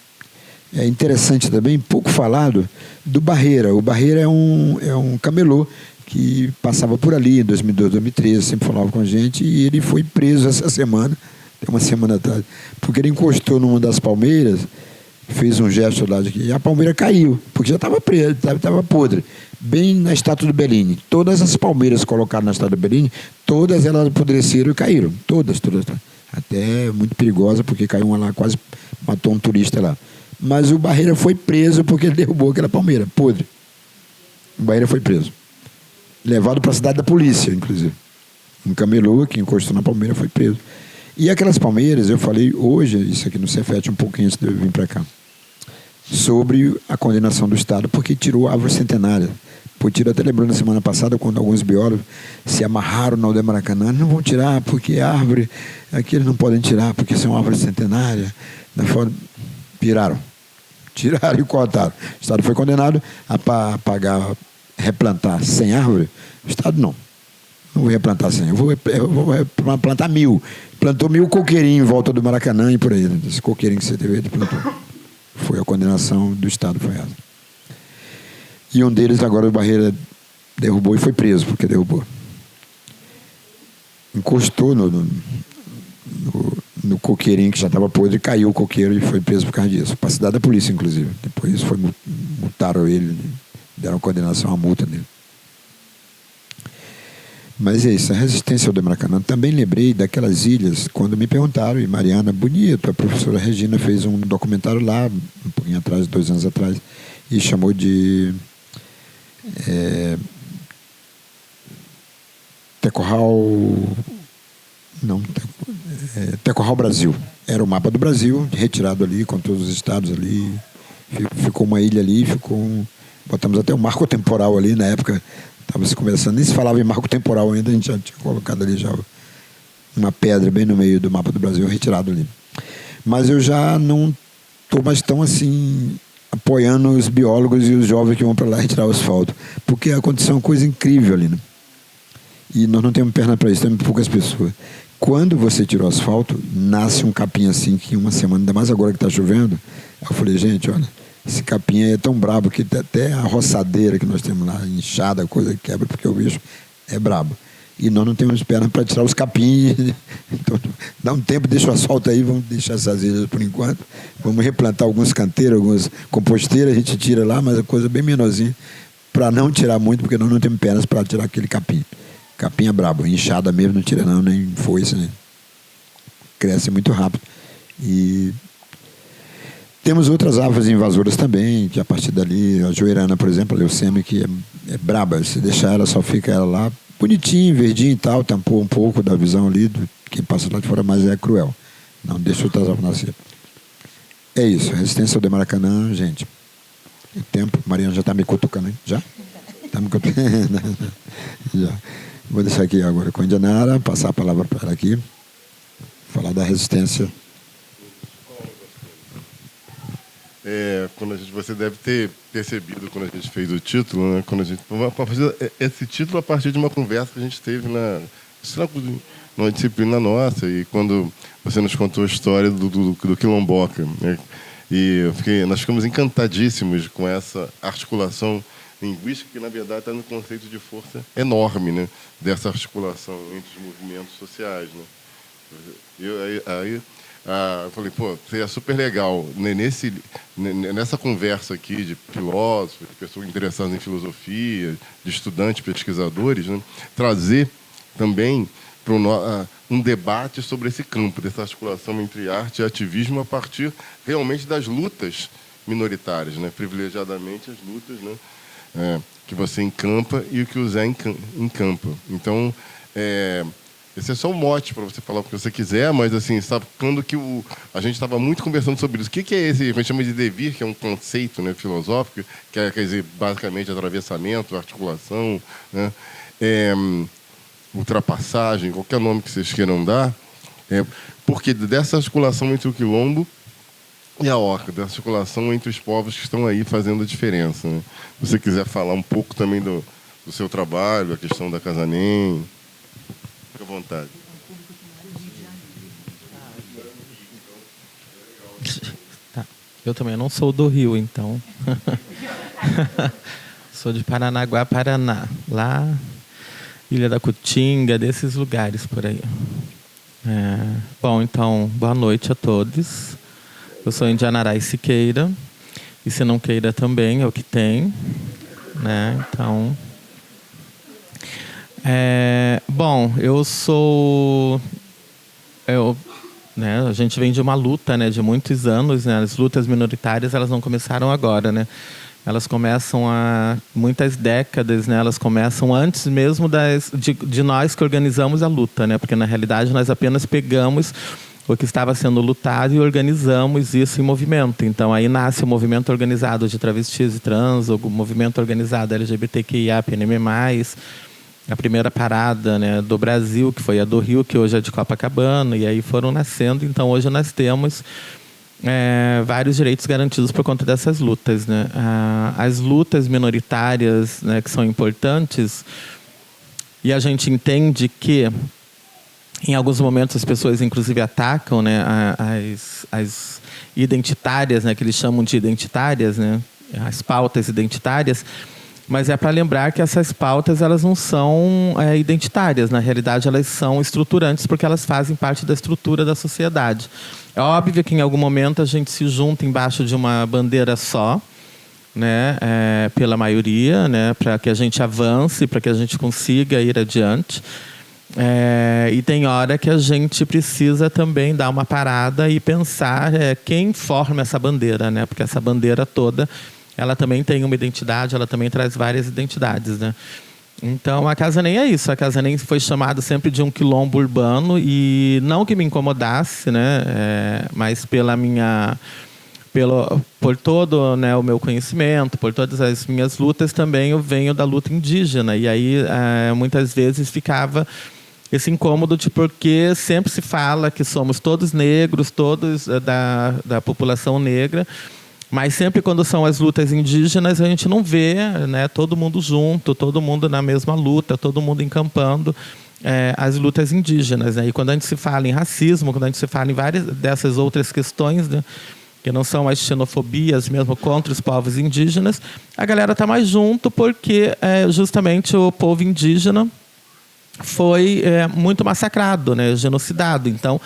interessante também, pouco falado, do Barreira. O Barreira é um camelô que passava por ali em 2012, 2013, sempre falava com a gente, e ele foi preso essa semana, tem uma semana atrás, porque ele encostou numa das palmeiras, fez um gesto lá de que e a palmeira caiu, porque já estava preso, estava podre, bem na estátua do Bellini. Todas as palmeiras colocadas na estátua do Bellini, todas elas apodreceram e caíram, todas. Até muito perigosa, porque caiu uma lá, quase matou um turista lá. Mas o Barreira foi preso porque ele derrubou aquela palmeira, podre. O Barreira foi preso. Levado para a cidade da polícia, inclusive. Um camelô que encostou na palmeira foi preso. E aquelas palmeiras, eu falei hoje, isso aqui no Cefet, um pouquinho antes de eu vir para cá, sobre a condenação do Estado, porque tirou a árvore centenária. Até lembrando na semana passada, quando alguns biólogos se amarraram na Aldeia Maracanã, não vão tirar, porque a árvore, aqui eles não podem tirar, porque são árvores centenárias. Tiraram e cortaram. O Estado foi condenado a pagar, replantar 100 árvores. O Estado não vou replantar 100, eu vou plantar 1000. Plantou 1000 coqueirinhos em volta do Maracanã e por aí. Esse coqueirinho que você teve, ele plantou. Foi a condenação do Estado, foi essa. E um deles, agora, o Barreira derrubou e foi preso, porque derrubou. Encostou no coqueirinho que já estava podre, caiu o coqueiro e foi preso por causa disso. Para a cidade da polícia, inclusive. Depois multaram ele, deram condenação à multa dele. Mas é isso, a resistência ao Maracanã. Também lembrei daquelas ilhas, quando me perguntaram, e Mariana Bonito, a professora Regina, fez um documentário lá, um pouquinho atrás, 2 anos atrás, e chamou de Tecorral Brasil. Era o mapa do Brasil, retirado ali, com todos os estados ali. Ficou uma ilha ali, botamos até um marco temporal ali, na época estava se conversando, nem se falava em marco temporal ainda, a gente já tinha colocado ali já uma pedra bem no meio do mapa do Brasil, retirado ali. Mas eu já não estou mais tão assim apoiando os biólogos e os jovens que vão para lá retirar o asfalto, porque aconteceu uma coisa incrível ali, né? E nós não temos perna para isso, temos poucas pessoas. Quando você tira o asfalto, nasce um capim assim, que uma semana, ainda mais agora que está chovendo, eu falei, gente, olha, esse capim aí é tão brabo que até a roçadeira que nós temos lá, inchada, coisa que quebra, porque o bicho é brabo. E nós não temos perna para tirar os capins. Então, dá um tempo, deixa o asfalto aí, vamos deixar essas ilhas por enquanto. Vamos replantar alguns canteiros, algumas composteiras, a gente tira lá, mas é coisa bem menorzinha, para não tirar muito, porque nós não temos pernas para tirar aquele capim. Capim é brabo, inchada mesmo, não tira não, nem foice, né? Cresce muito rápido. E temos outras aves invasoras também, que a partir dali, a joeirana, por exemplo, a leuceme, que é braba. Se deixar ela, só fica ela lá, bonitinho, verdinho e tal, tampou um pouco da visão ali, quem passa lá de fora, mas é cruel. Não deixa outras aves nascer. É isso, resistência ao Maracanã, gente. O tempo, Mariana já está me cutucando, hein? Já? Está me cutucando? Já. Vou deixar aqui agora com a Indianara, passar a palavra para ela aqui, falar da resistência. Você deve ter percebido quando a gente fez o título, né? Quando a gente esse título a partir de uma conversa que a gente teve numa disciplina nossa, e quando você nos contou a história do Quilomboca, né? E nós ficamos encantadíssimos com essa articulação linguística que, na verdade, está no conceito de força enorme, né? Dessa articulação entre os movimentos sociais, né? Eu falei, seria super legal, né, nessa conversa aqui de filósofos, de pessoas interessadas em filosofia, de estudantes, pesquisadores, né, trazer também um debate sobre esse campo, dessa articulação entre arte e ativismo a partir realmente das lutas minoritárias, né, privilegiadamente as lutas, né, que você encampa e o que o Zé encampa. Então, esse é só um mote para você falar o que você quiser, mas assim, sabe, quando que a gente estava muito conversando sobre isso. O que é esse? A gente chama de devir, que é um conceito, né, filosófico, que quer dizer basicamente atravessamento, articulação, né, ultrapassagem, qualquer nome que vocês queiram dar, porque dessa articulação entre o quilombo e a orca, dessa articulação entre os povos que estão aí fazendo a diferença, né? Se você quiser falar um pouco também do seu trabalho, a questão da Casa NEM, fique à vontade. Tá. Eu também não sou do Rio, então. Sou de Paranaguá, Paraná. Lá, Ilha da Cutinga, desses lugares por aí. Bom, então, boa noite a todos. Eu sou Indianara Siqueira. E se não queira também, é o que tem. Né? Então... bom, eu sou... né, a gente vem de uma luta, né, de muitos anos, né, as lutas minoritárias elas não começaram agora, né, elas começam há muitas décadas, né, elas começam antes mesmo de nós que organizamos a luta, né, porque na realidade nós apenas pegamos o que estava sendo lutado e organizamos isso em movimento. Então aí nasce o movimento organizado de travestis e trans, o movimento organizado LGBTQIA, PNM+, a primeira parada, né, do Brasil, que foi a do Rio, que hoje é de Copacabana, e aí foram nascendo. Então, hoje nós temos vários direitos garantidos por conta dessas lutas, né? As lutas minoritárias, né, que são importantes, e a gente entende que, em alguns momentos, as pessoas, inclusive, atacam, né, as identitárias, né, que eles chamam de identitárias, né, as pautas identitárias. Mas é para lembrar que essas pautas elas não são identitárias. Na realidade, elas são estruturantes porque elas fazem parte da estrutura da sociedade. É óbvio que, em algum momento, a gente se junta embaixo de uma bandeira só, né, pela maioria, né, para que a gente avance, para que a gente consiga ir adiante. E tem hora que a gente precisa também dar uma parada e pensar quem forma essa bandeira, né, porque essa bandeira toda... ela também tem uma identidade, ela também traz várias identidades, né? Então, a Casa NEM é isso. A Casa NEM foi chamada sempre de um quilombo urbano e não que me incomodasse, né? Mas por todo, né, o meu conhecimento, por todas as minhas lutas, também eu venho da luta indígena. E aí, muitas vezes, ficava esse incômodo de porque sempre se fala que somos todos negros, todos da população negra, mas sempre quando são as lutas indígenas, a gente não vê, né, todo mundo junto, todo mundo na mesma luta, todo mundo encampando as lutas indígenas, né? E quando a gente se fala em racismo, quando a gente se fala em várias dessas outras questões, né, que não são as xenofobias mesmo contra os povos indígenas, a galera está mais junto porque justamente o povo indígena foi muito massacrado, né, genocidado. Então,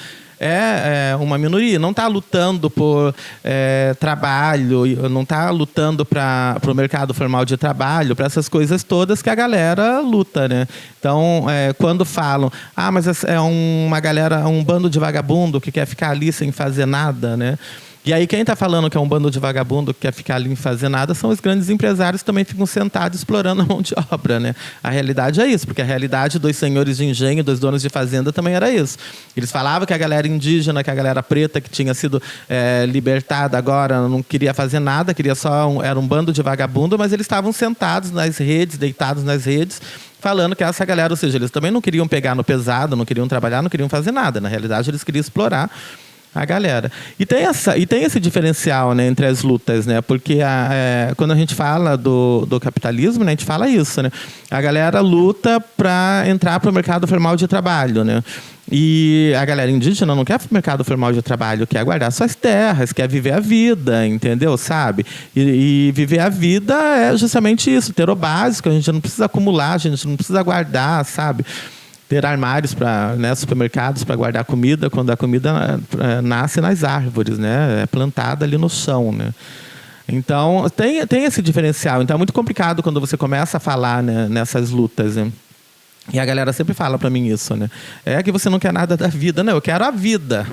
é uma minoria, não está lutando por trabalho, não está lutando para o mercado formal de trabalho, para essas coisas todas que a galera luta, né? Então, quando falam, mas é uma galera, um bando de vagabundo que quer ficar ali sem fazer nada, né? E aí quem está falando que é um bando de vagabundo que quer ficar ali sem fazer nada são os grandes empresários que também ficam sentados explorando a mão de obra, né? A realidade é isso, porque a realidade dos senhores de engenho, dos donos de fazenda também era isso. Eles falavam que a galera indígena, que a galera preta que tinha sido libertada agora não queria fazer nada, era um bando de vagabundo, mas eles estavam sentados nas redes, deitados nas redes, falando que essa galera, ou seja, eles também não queriam pegar no pesado, não queriam trabalhar, não queriam fazer nada. Na realidade, eles queriam explorar a galera. E tem esse diferencial, né, entre as lutas, né? Porque quando a gente fala do capitalismo, né, a gente fala isso, né? A galera luta para entrar para o mercado formal de trabalho, né? E a galera indígena não quer mercado formal de trabalho, quer guardar suas terras, quer viver a vida, entendeu? Sabe? E viver a vida é justamente isso, ter o básico, a gente não precisa acumular, a gente não precisa guardar, sabe? Ter armários supermercados para guardar comida, quando a comida nasce nas árvores, né? É plantada ali no chão, né? Então, tem esse diferencial. Então, é muito complicado quando você começa a falar, né, nessas lutas, né? E a galera sempre fala para mim isso, né? É que você não quer nada da vida. Não, eu quero a vida.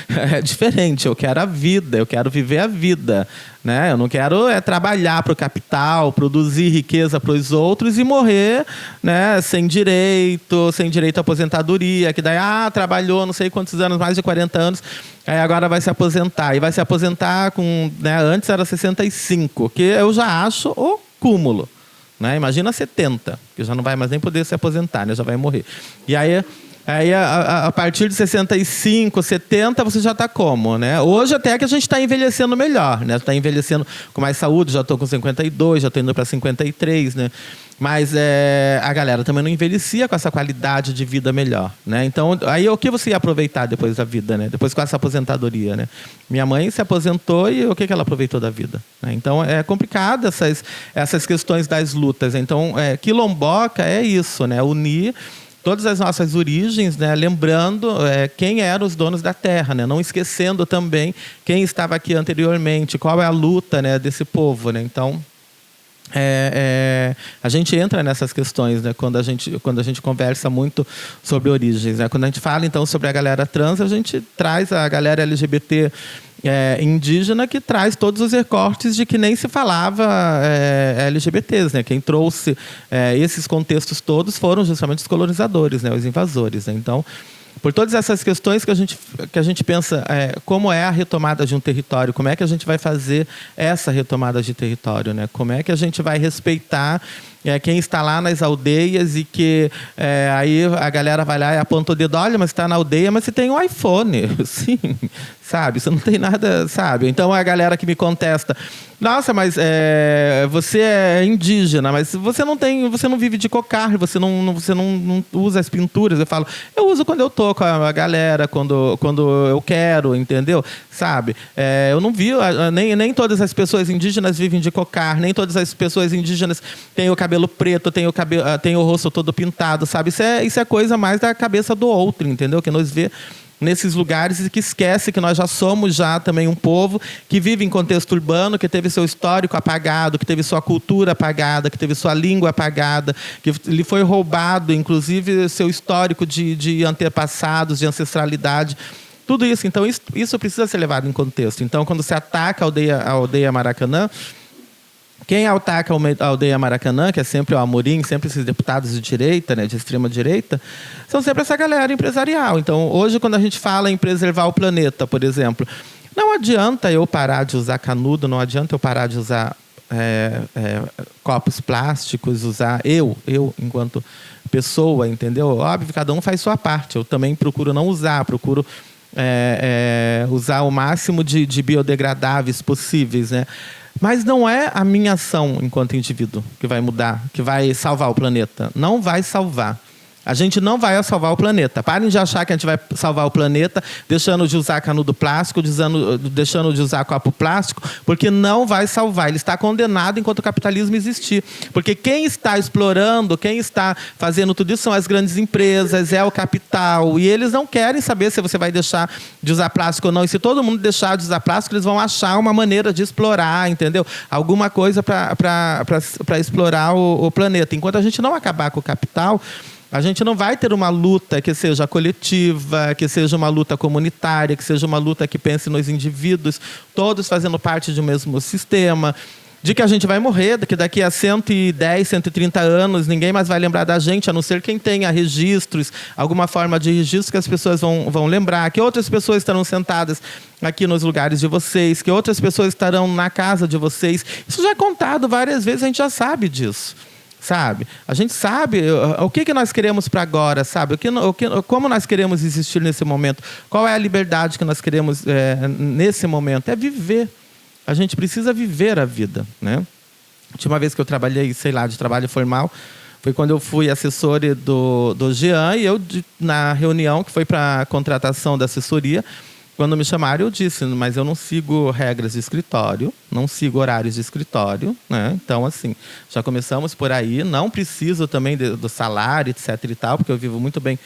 É diferente, eu quero a vida, eu quero viver a vida, né? Eu não quero trabalhar para o capital, produzir riqueza para os outros e morrer, né, sem direito à aposentadoria, que daí, trabalhou não sei quantos anos, mais de 40 anos, aí agora vai se aposentar. E vai se aposentar com, né, antes era 65, que eu já acho o cúmulo. Né? Imagina 70, que já não vai mais nem poder se aposentar, né? Já vai morrer. E aí a partir de 65, 70, você já está como? Né? Hoje até que a gente está envelhecendo melhor, né? Está envelhecendo com mais saúde, já estou com 52, já estou indo para 53, né? Mas a galera também não envelhecia com essa qualidade de vida melhor, né? Então, aí o que você ia aproveitar depois da vida, né? Depois com essa aposentadoria, né? Minha mãe se aposentou e o que ela aproveitou da vida? Né? Então, é complicado essas questões das lutas. Então, quilomboca é isso, né? Unir todas as nossas origens, né? Lembrando quem eram os donos da terra, né? Não esquecendo também quem estava aqui anteriormente, qual é a luta, né, desse povo, né? Então, a gente entra nessas questões, né, quando a gente conversa muito sobre origens, né? Quando a gente fala então sobre a galera trans, a gente traz a galera LGBT indígena, que traz todos os recortes de que nem se falava LGBTs, né? Quem trouxe esses contextos todos foram justamente os colonizadores, né? Os invasores, né? Então, por todas essas questões que a gente pensa, como é a retomada de um território, como é que a gente vai fazer essa retomada de território, né? Como é que a gente vai respeitar quem está lá nas aldeias e que aí a galera vai lá e aponta o dedo, olha, mas está na aldeia, mas você tem um iPhone, sim, sabe? Você não tem nada, sabe? Então a galera que me contesta, nossa, mas você é indígena, mas você não vive de cocar, você não usa as pinturas. Eu falo, eu uso quando eu tô com a galera, quando eu quero, entendeu? Sabe? Eu não vi, nem todas as pessoas indígenas vivem de cocar, nem todas as pessoas indígenas têm o cabelo preto, têm o rosto todo pintado, sabe? Isso é coisa mais da cabeça do outro, entendeu? Que nos vê nesses lugares e que esquece que nós já somos também um povo que vive em contexto urbano, que teve seu histórico apagado, que teve sua cultura apagada, que teve sua língua apagada, que lhe foi roubado, inclusive, seu histórico de antepassados, de ancestralidade. Tudo isso. Então, isso precisa ser levado em contexto. Então, quando se ataca a aldeia Maracanã, quem ataca a aldeia Maracanã, que é sempre o Amorim, sempre esses deputados de direita, né, de extrema direita, são sempre essa galera empresarial. Então, hoje, quando a gente fala em preservar o planeta, por exemplo, não adianta eu parar de usar canudo, não adianta eu parar de usar copos plásticos, usar eu enquanto pessoa, entendeu? Óbvio, cada um faz sua parte. Eu também procuro não usar, procuro usar o máximo de biodegradáveis possíveis, né? Mas não é a minha ação enquanto indivíduo que vai mudar, que vai salvar o planeta. Não vai salvar. A gente não vai salvar o planeta. Parem de achar que a gente vai salvar o planeta deixando de usar canudo plástico, deixando de usar copo plástico, porque não vai salvar. Ele está condenado enquanto o capitalismo existir. Porque quem está explorando, quem está fazendo tudo isso são as grandes empresas, é o capital. E eles não querem saber se você vai deixar de usar plástico ou não. E se todo mundo deixar de usar plástico, eles vão achar uma maneira de explorar, entendeu? Alguma coisa para explorar o planeta. Enquanto a gente não acabar com o capital, a gente não vai ter uma luta que seja coletiva, que seja uma luta comunitária, que seja uma luta que pense nos indivíduos, todos fazendo parte de um mesmo sistema, de que a gente vai morrer, que daqui a 110, 130 anos ninguém mais vai lembrar da gente, a não ser quem tenha registros, alguma forma de registro que as pessoas vão lembrar, que outras pessoas estarão sentadas aqui nos lugares de vocês, que outras pessoas estarão na casa de vocês. Isso já é contado várias vezes, a gente já sabe disso. Sabe? A gente sabe o que nós queremos para agora, sabe? Como nós queremos existir nesse momento. Qual é a liberdade que nós queremos nesse momento? É viver. A gente precisa viver a vida, né? A última vez que eu trabalhei, de trabalho formal, foi quando eu fui assessor do Jean, e eu, na reunião que foi para a contratação da assessoria, quando me chamaram, eu disse, mas eu não sigo regras de escritório, não sigo horários de escritório, né? Então, assim, já começamos por aí. Não preciso também do salário, etc. e tal, porque eu vivo muito bem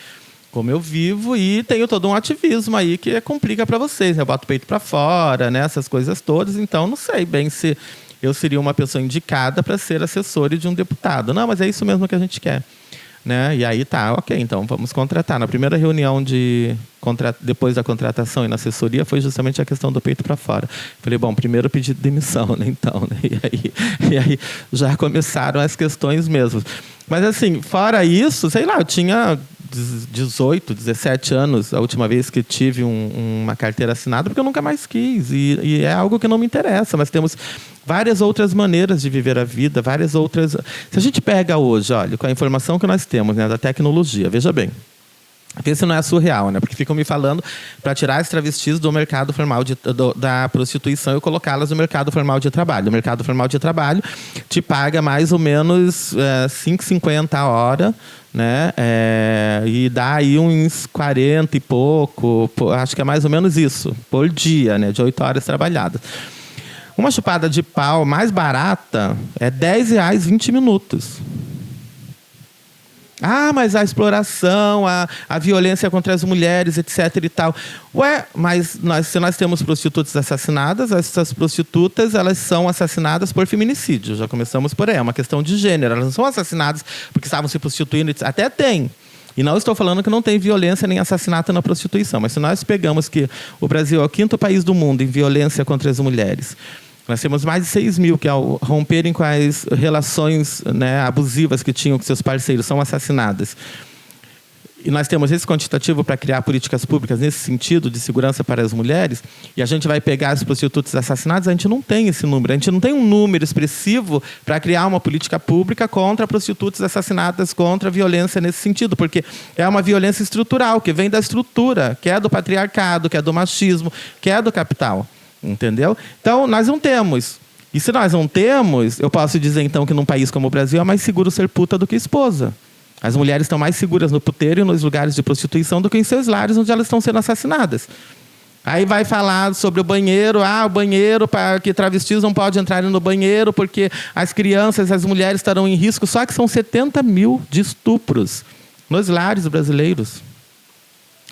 como eu vivo e tenho todo um ativismo aí que complica para vocês. Eu boto o peito para fora, né? Essas coisas todas. Então, não sei bem se eu seria uma pessoa indicada para ser assessora de um deputado. Não, mas é isso mesmo que a gente quer. Né? E aí tá, ok, então vamos contratar. Na primeira reunião depois da contratação e na assessoria foi justamente a questão do peito para fora. Falei, bom, primeiro pedir demissão, né? Então, né? E aí já começaram as questões mesmo. Mas assim, fora isso, eu tinha 18, 17 anos a última vez que tive uma carteira assinada, porque eu nunca mais quis. E é algo que não me interessa, mas temos várias outras maneiras de viver a vida, várias outras... Se a gente pega hoje, olha, com a informação que nós temos, né, da tecnologia, veja bem, porque isso não é surreal, né? Porque ficam me falando para tirar as travestis do mercado formal da prostituição e colocá-las no mercado formal de trabalho. O mercado formal de trabalho te paga mais ou menos 5,50 a hora, né? E dá aí uns 40 e pouco, acho que é mais ou menos isso, por dia, né? De 8 horas trabalhadas. Uma chupada de pau mais barata é R$10, 20 minutos. Ah, mas a exploração, a violência contra as mulheres, etc. e tal. Ué, mas se nós temos prostitutas assassinadas, essas prostitutas elas são assassinadas por feminicídio. Já começamos por aí. É uma questão de gênero. Elas não são assassinadas porque estavam se prostituindo. Até tem. E não estou falando que não tem violência nem assassinato na prostituição. Mas se nós pegamos que o Brasil é o 5º país do mundo em violência contra as mulheres, nós temos mais de 6 mil que, ao romperem com as relações, né, abusivas que tinham com seus parceiros, são assassinadas. E nós temos esse quantitativo para criar políticas públicas nesse sentido, de segurança para as mulheres, e a gente vai pegar as prostitutas assassinadas, a gente não tem esse número. A gente não tem um número expressivo para criar uma política pública contra prostitutas assassinadas, contra a violência nesse sentido, porque é uma violência estrutural, que vem da estrutura, que é do patriarcado, que é do machismo, que é do capital. Entendeu? Então, nós não temos. E se nós não temos, eu posso dizer, então, que num país como o Brasil é mais seguro ser puta do que esposa. As mulheres estão mais seguras no puteiro e nos lugares de prostituição do que em seus lares, onde elas estão sendo assassinadas. Aí vai falar sobre o banheiro. O banheiro, para que travestis não podem entrar no banheiro porque as crianças, as mulheres estarão em risco. Só que são 70 mil de estupros nos lares brasileiros.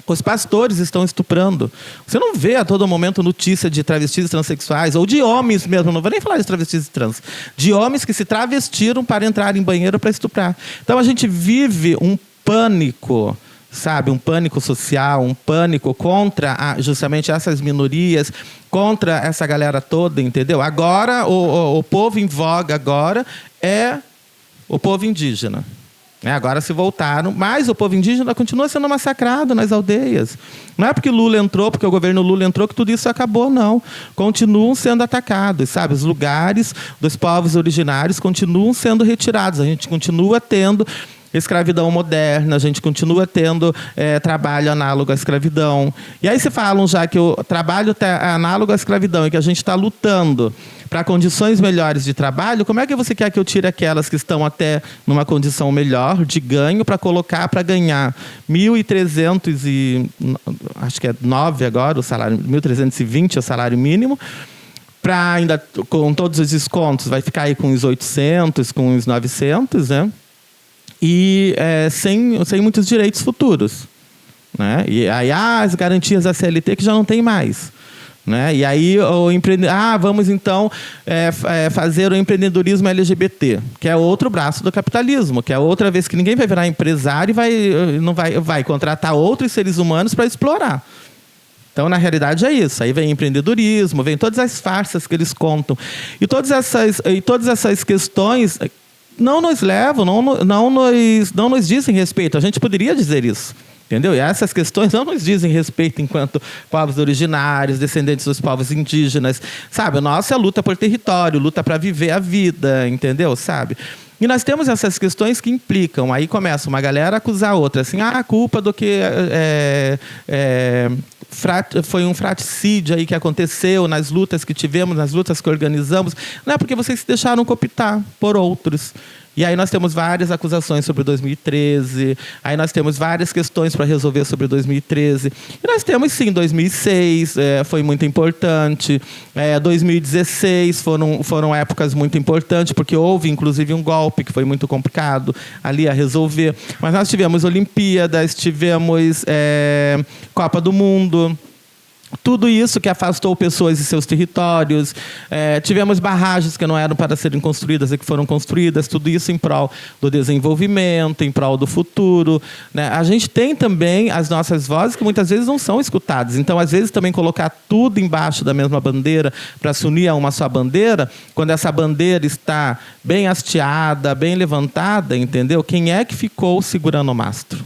Os pastores estão estuprando. Você não vê a todo momento notícia de travestis transexuais, ou de homens mesmo, não vou nem falar de travestis trans, de homens que se travestiram para entrar em banheiro para estuprar. Então a gente vive um pânico, sabe? Um pânico social, um pânico contra justamente essas minorias, contra essa galera toda, entendeu? Agora, o povo em voga agora é o povo indígena. Agora se voltaram, mas o povo indígena continua sendo massacrado nas aldeias. Não é porque Lula entrou, porque o governo Lula entrou, que tudo isso acabou, não. Continuam sendo atacados, sabe? Os lugares dos povos originários continuam sendo retirados. A gente continua tendo escravidão moderna, a gente continua tendo trabalho análogo à escravidão. E aí se falam já que o trabalho é análogo à escravidão e que a gente está lutando para condições melhores de trabalho, como é que você quer que eu tire aquelas que estão até numa condição melhor de ganho para colocar para ganhar 1.300 e acho que é 9 agora o salário, 1.320 é o salário mínimo, para ainda com todos os descontos vai ficar aí com uns 800, com uns 900, né? E sem muitos direitos futuros, né? E aí as garantias da CLT que já não tem mais. Né? E aí vamos então fazer o empreendedorismo LGBT, que é outro braço do capitalismo, que é outra vez que ninguém vai virar empresário e vai contratar outros seres humanos para explorar. Então, na realidade, é isso. Aí vem empreendedorismo, vem todas as farsas que eles contam. E todas essas questões não nos levam, não nos dizem respeito. A gente poderia dizer isso. Entendeu? E essas questões não nos dizem respeito enquanto povos originários, descendentes dos povos indígenas. Sabe? A nossa luta por território, luta para viver a vida, entendeu? Sabe? E nós temos essas questões que implicam. Aí começa uma galera a acusar a outra. Assim, a culpa do que foi um fratricídio aí que aconteceu nas lutas que tivemos, nas lutas que organizamos. Não é porque vocês se deixaram cooptar por outros. E aí nós temos várias acusações sobre 2013, aí nós temos várias questões para resolver sobre 2013. E nós temos, sim, 2006, foi muito importante. 2016 foram épocas muito importantes, porque houve, inclusive, um golpe que foi muito complicado ali a resolver. Mas nós tivemos Olimpíadas, tivemos Copa do Mundo. Tudo isso que afastou pessoas de seus territórios. Tivemos barragens que não eram para serem construídas e que foram construídas. Tudo isso em prol do desenvolvimento, em prol do futuro, né? A gente tem também as nossas vozes que muitas vezes não são escutadas. Então, às vezes, também colocar tudo embaixo da mesma bandeira para se unir a uma só bandeira, quando essa bandeira está bem hasteada, bem levantada, entendeu? Quem é que ficou segurando o mastro?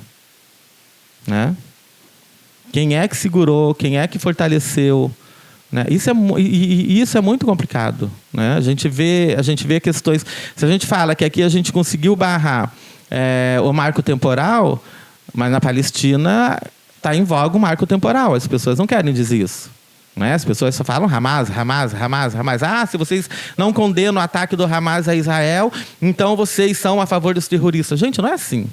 Né? Quem é que segurou? Quem é que fortaleceu? Né? Isso é muito complicado. Né? A gente vê questões... Se a gente fala que aqui a gente conseguiu barrar o marco temporal, mas na Palestina está em voga o marco temporal. As pessoas não querem dizer isso. Né? As pessoas só falam Hamas. Se vocês não condenam o ataque do Hamas a Israel, então vocês são a favor dos terroristas. Gente, não é assim.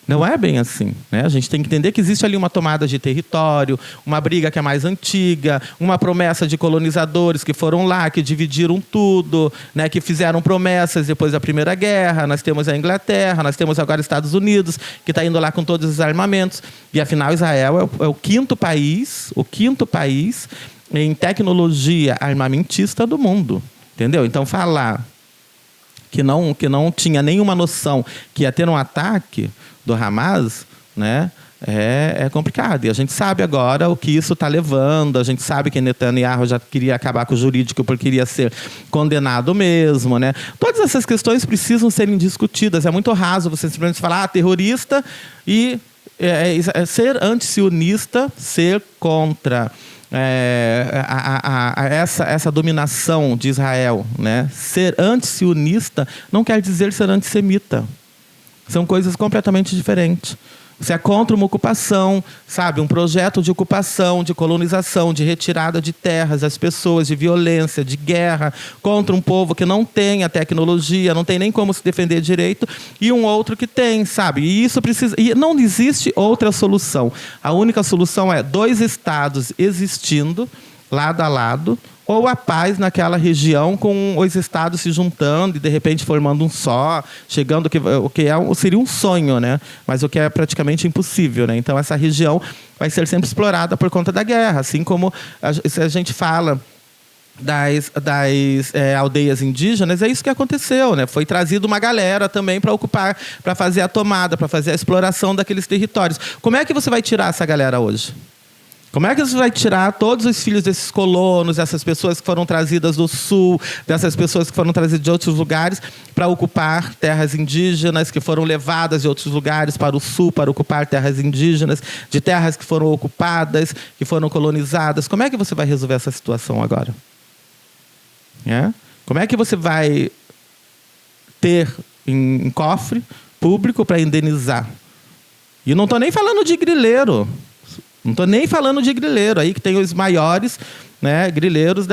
Não é bem assim. Né? A gente tem que entender que existe ali uma tomada de território, uma briga que é mais antiga, uma promessa de colonizadores que foram lá, que dividiram tudo, né? Que fizeram promessas depois da Primeira Guerra. Nós temos a Inglaterra, nós temos agora Estados Unidos, que está indo lá com todos os armamentos. E, afinal, Israel é o quinto país em tecnologia armamentista do mundo. Entendeu? Então, falar que não tinha nenhuma noção que ia ter um ataque do Hamas, né, é complicado. E a gente sabe agora o que isso está levando, a gente sabe que Netanyahu já queria acabar com o jurídico porque queria ser condenado mesmo. Né? Todas essas questões precisam serem discutidas. É muito raso você simplesmente falar terrorista e ser antisionista, ser contra essa dominação de Israel. Né? Ser antisionista não quer dizer ser antissemita. São coisas completamente diferentes. Você é contra uma ocupação, sabe? Um projeto de ocupação, de colonização, de retirada de terras das pessoas, de violência, de guerra, contra um povo que não tem a tecnologia, não tem nem como se defender direito, e um outro que tem, sabe? E isso precisa... E não existe outra solução. A única solução é 2 estados existindo, lado a lado, ou a paz naquela região com os estados se juntando e, de repente, formando um só, chegando o que seria um sonho, né? Mas o que é praticamente impossível. Né? Então, essa região vai ser sempre explorada por conta da guerra. Assim como a gente fala das aldeias indígenas, é isso que aconteceu. Né? Foi trazido uma galera também para ocupar, para fazer a tomada, para fazer a exploração daqueles territórios. Como é que você vai tirar essa galera hoje? Como é que você vai tirar todos os filhos desses colonos, dessas pessoas que foram trazidas do sul, dessas pessoas que foram trazidas de outros lugares para ocupar terras indígenas, que foram levadas de outros lugares para o sul para ocupar terras indígenas, de terras que foram ocupadas, que foram colonizadas? Como é que você vai resolver essa situação agora? Como é que você vai ter em cofre público para indenizar. E não estou nem falando de grileiro. Não estou nem falando de grileiro, aí que tem os maiores, né, grileiros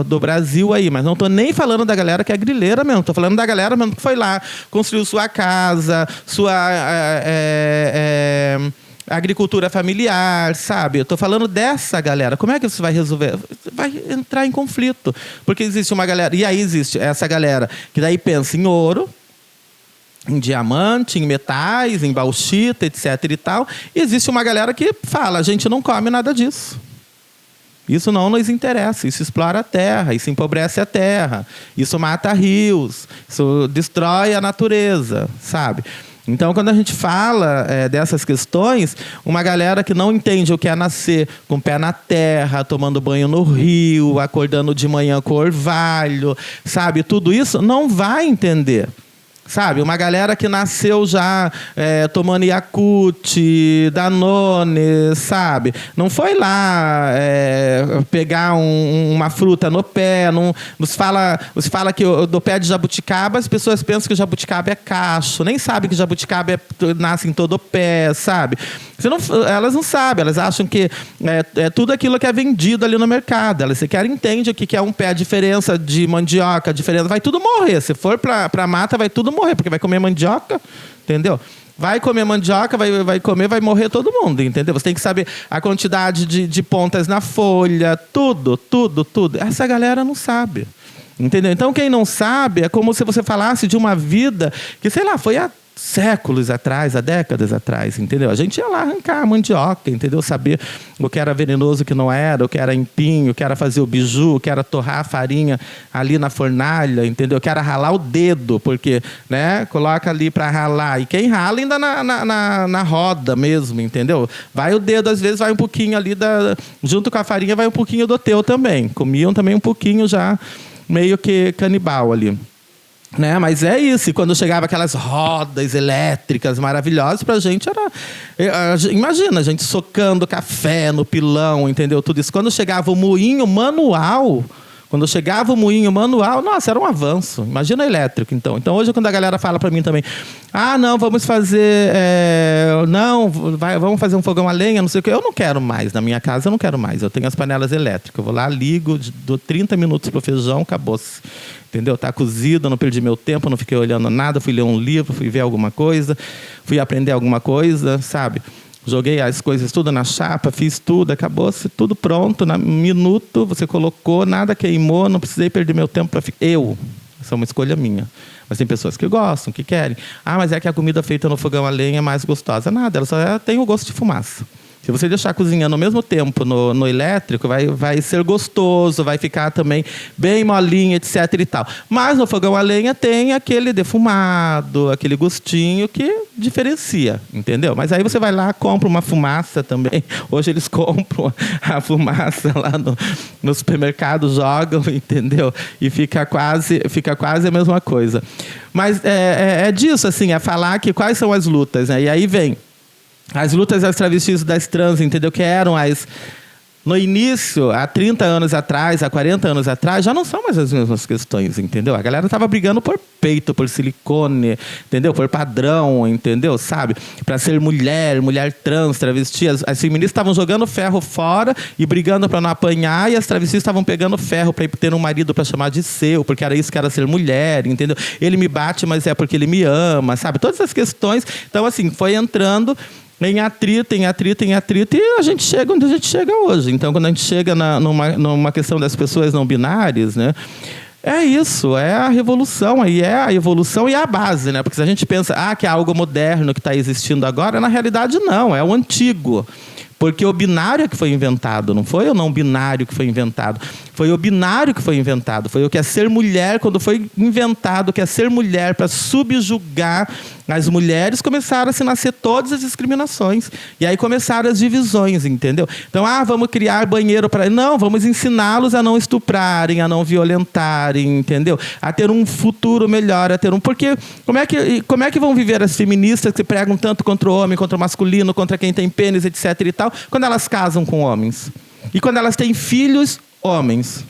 do Brasil aí. Mas não estou nem falando da galera que é grileira mesmo. Estou falando da galera mesmo que foi lá, construiu sua casa, sua agricultura familiar, sabe? Eu estou falando dessa galera. Como é que você vai resolver? Vai entrar em conflito. Porque existe uma galera... E aí existe essa galera que daí pensa em ouro, em diamante, em metais, em bauxita, etc. e tal. E existe uma galera que fala, a gente não come nada disso. Isso não nos interessa, isso explora a terra, isso empobrece a terra, isso mata rios, isso destrói a natureza, sabe? Então, quando a gente fala dessas questões, uma galera que não entende o que é nascer com o pé na terra, tomando banho no rio, acordando de manhã com orvalho, sabe? Tudo isso não vai entender. Sabe, uma galera que nasceu já tomando Yakult, Danone, sabe? Não foi lá pegar uma fruta no pé. Não, você fala que do pé de jabuticaba, as pessoas pensam que o jabuticaba é cacho. Nem sabem que o jabuticaba nasce em todo o pé, sabe? Elas não sabem, elas acham que é tudo aquilo que é vendido ali no mercado. Elas sequer entendem o que é um pé, a diferença de mandioca, a diferença... Vai tudo morrer. Se for para a mata, vai tudo morrer, porque vai comer mandioca, entendeu? Vai comer mandioca, vai morrer todo mundo, entendeu? Você tem que saber a quantidade de pontas na folha, tudo. Essa galera não sabe, entendeu? Então, quem não sabe, é como se você falasse de uma vida que, sei lá, foi há séculos atrás, há décadas atrás, entendeu? A gente ia lá arrancar a mandioca, entendeu? Saber o que era venenoso, o que não era, o que era empinho, o que era fazer o biju, o que era torrar a farinha ali na fornalha, entendeu? O que era ralar o dedo, porque, né, coloca ali para ralar. E quem rala ainda na roda mesmo, entendeu? Vai o dedo, às vezes vai um pouquinho ali, junto com a farinha, vai um pouquinho do teu também. Comiam também um pouquinho já, meio que canibal ali. Né? Mas é isso, e quando chegava aquelas rodas elétricas maravilhosas, pra gente era... Imagina, a gente socando café no pilão, entendeu? Tudo isso. Quando chegava o moinho manual... Nossa, era um avanço. Imagina elétrico, então. Então, hoje, quando a galera fala para mim também, não, vamos fazer... vamos fazer um fogão a lenha, não sei o quê. Eu não quero mais. Na minha casa, eu não quero mais. Eu tenho as panelas elétricas. Eu vou lá, ligo, dou 30 minutos pro feijão, acabou-se. Entendeu? Tá cozido, não perdi meu tempo, não fiquei olhando nada, fui ler um livro, fui ver alguma coisa, fui aprender alguma coisa, sabe? Joguei as coisas tudo na chapa, fiz tudo, acabou-se, tudo pronto, no minuto, você colocou, nada queimou, não precisei perder meu tempo para ficar. Essa é uma escolha minha. Mas tem pessoas que gostam, que querem. Mas é que a comida feita no fogão a lenha é mais gostosa. Nada, ela só tem o gosto de fumaça. Se você deixar cozinhando ao mesmo tempo no elétrico, vai ser gostoso, vai ficar também bem molinho, etc. e tal. Mas no fogão a lenha tem aquele defumado, aquele gostinho que diferencia, entendeu? Mas aí você vai lá, compra uma fumaça também. Hoje eles compram a fumaça lá no supermercado, jogam, entendeu? E fica quase a mesma coisa. Mas é disso, assim, é falar que quais são as lutas, né? E aí vem as lutas das travestis das trans, entendeu? Que eram no início, há 30 anos atrás, há 40 anos atrás, já não são mais as mesmas questões, entendeu? A galera estava brigando por peito, por silicone, entendeu? Por padrão, entendeu? Sabe? Para ser mulher trans, travesti. As feministas estavam jogando ferro fora e brigando para não apanhar, e as travestis estavam pegando ferro para ter um marido para chamar de seu, porque era isso que era ser mulher, entendeu? Ele me bate, mas é porque ele me ama, sabe? Todas essas questões. Então, assim, foi entrando em atrito, e a gente chega onde a gente chega hoje. Então, quando a gente chega numa questão das pessoas não binárias, né? É isso, é a revolução, aí é a evolução e é a base, né? Porque se a gente pensa que é algo moderno que está existindo agora, na realidade não, é o antigo. Porque o binário é que foi inventado, não foi o não binário que foi inventado. Foi o binário que foi inventado. Foi o que é ser mulher, quando foi inventado o que é ser mulher para subjugar as mulheres, começaram a se nascer todas as discriminações. E aí começaram as divisões, entendeu? Então, vamos criar banheiro para... Não, vamos ensiná-los a não estuprarem, a não violentarem, entendeu? A ter um futuro melhor, a ter um... Porque como é que vão viver as feministas que pregam tanto contra o homem, contra o masculino, contra quem tem pênis, etc. e tal, quando elas casam com homens? E quando elas têm filhos homens?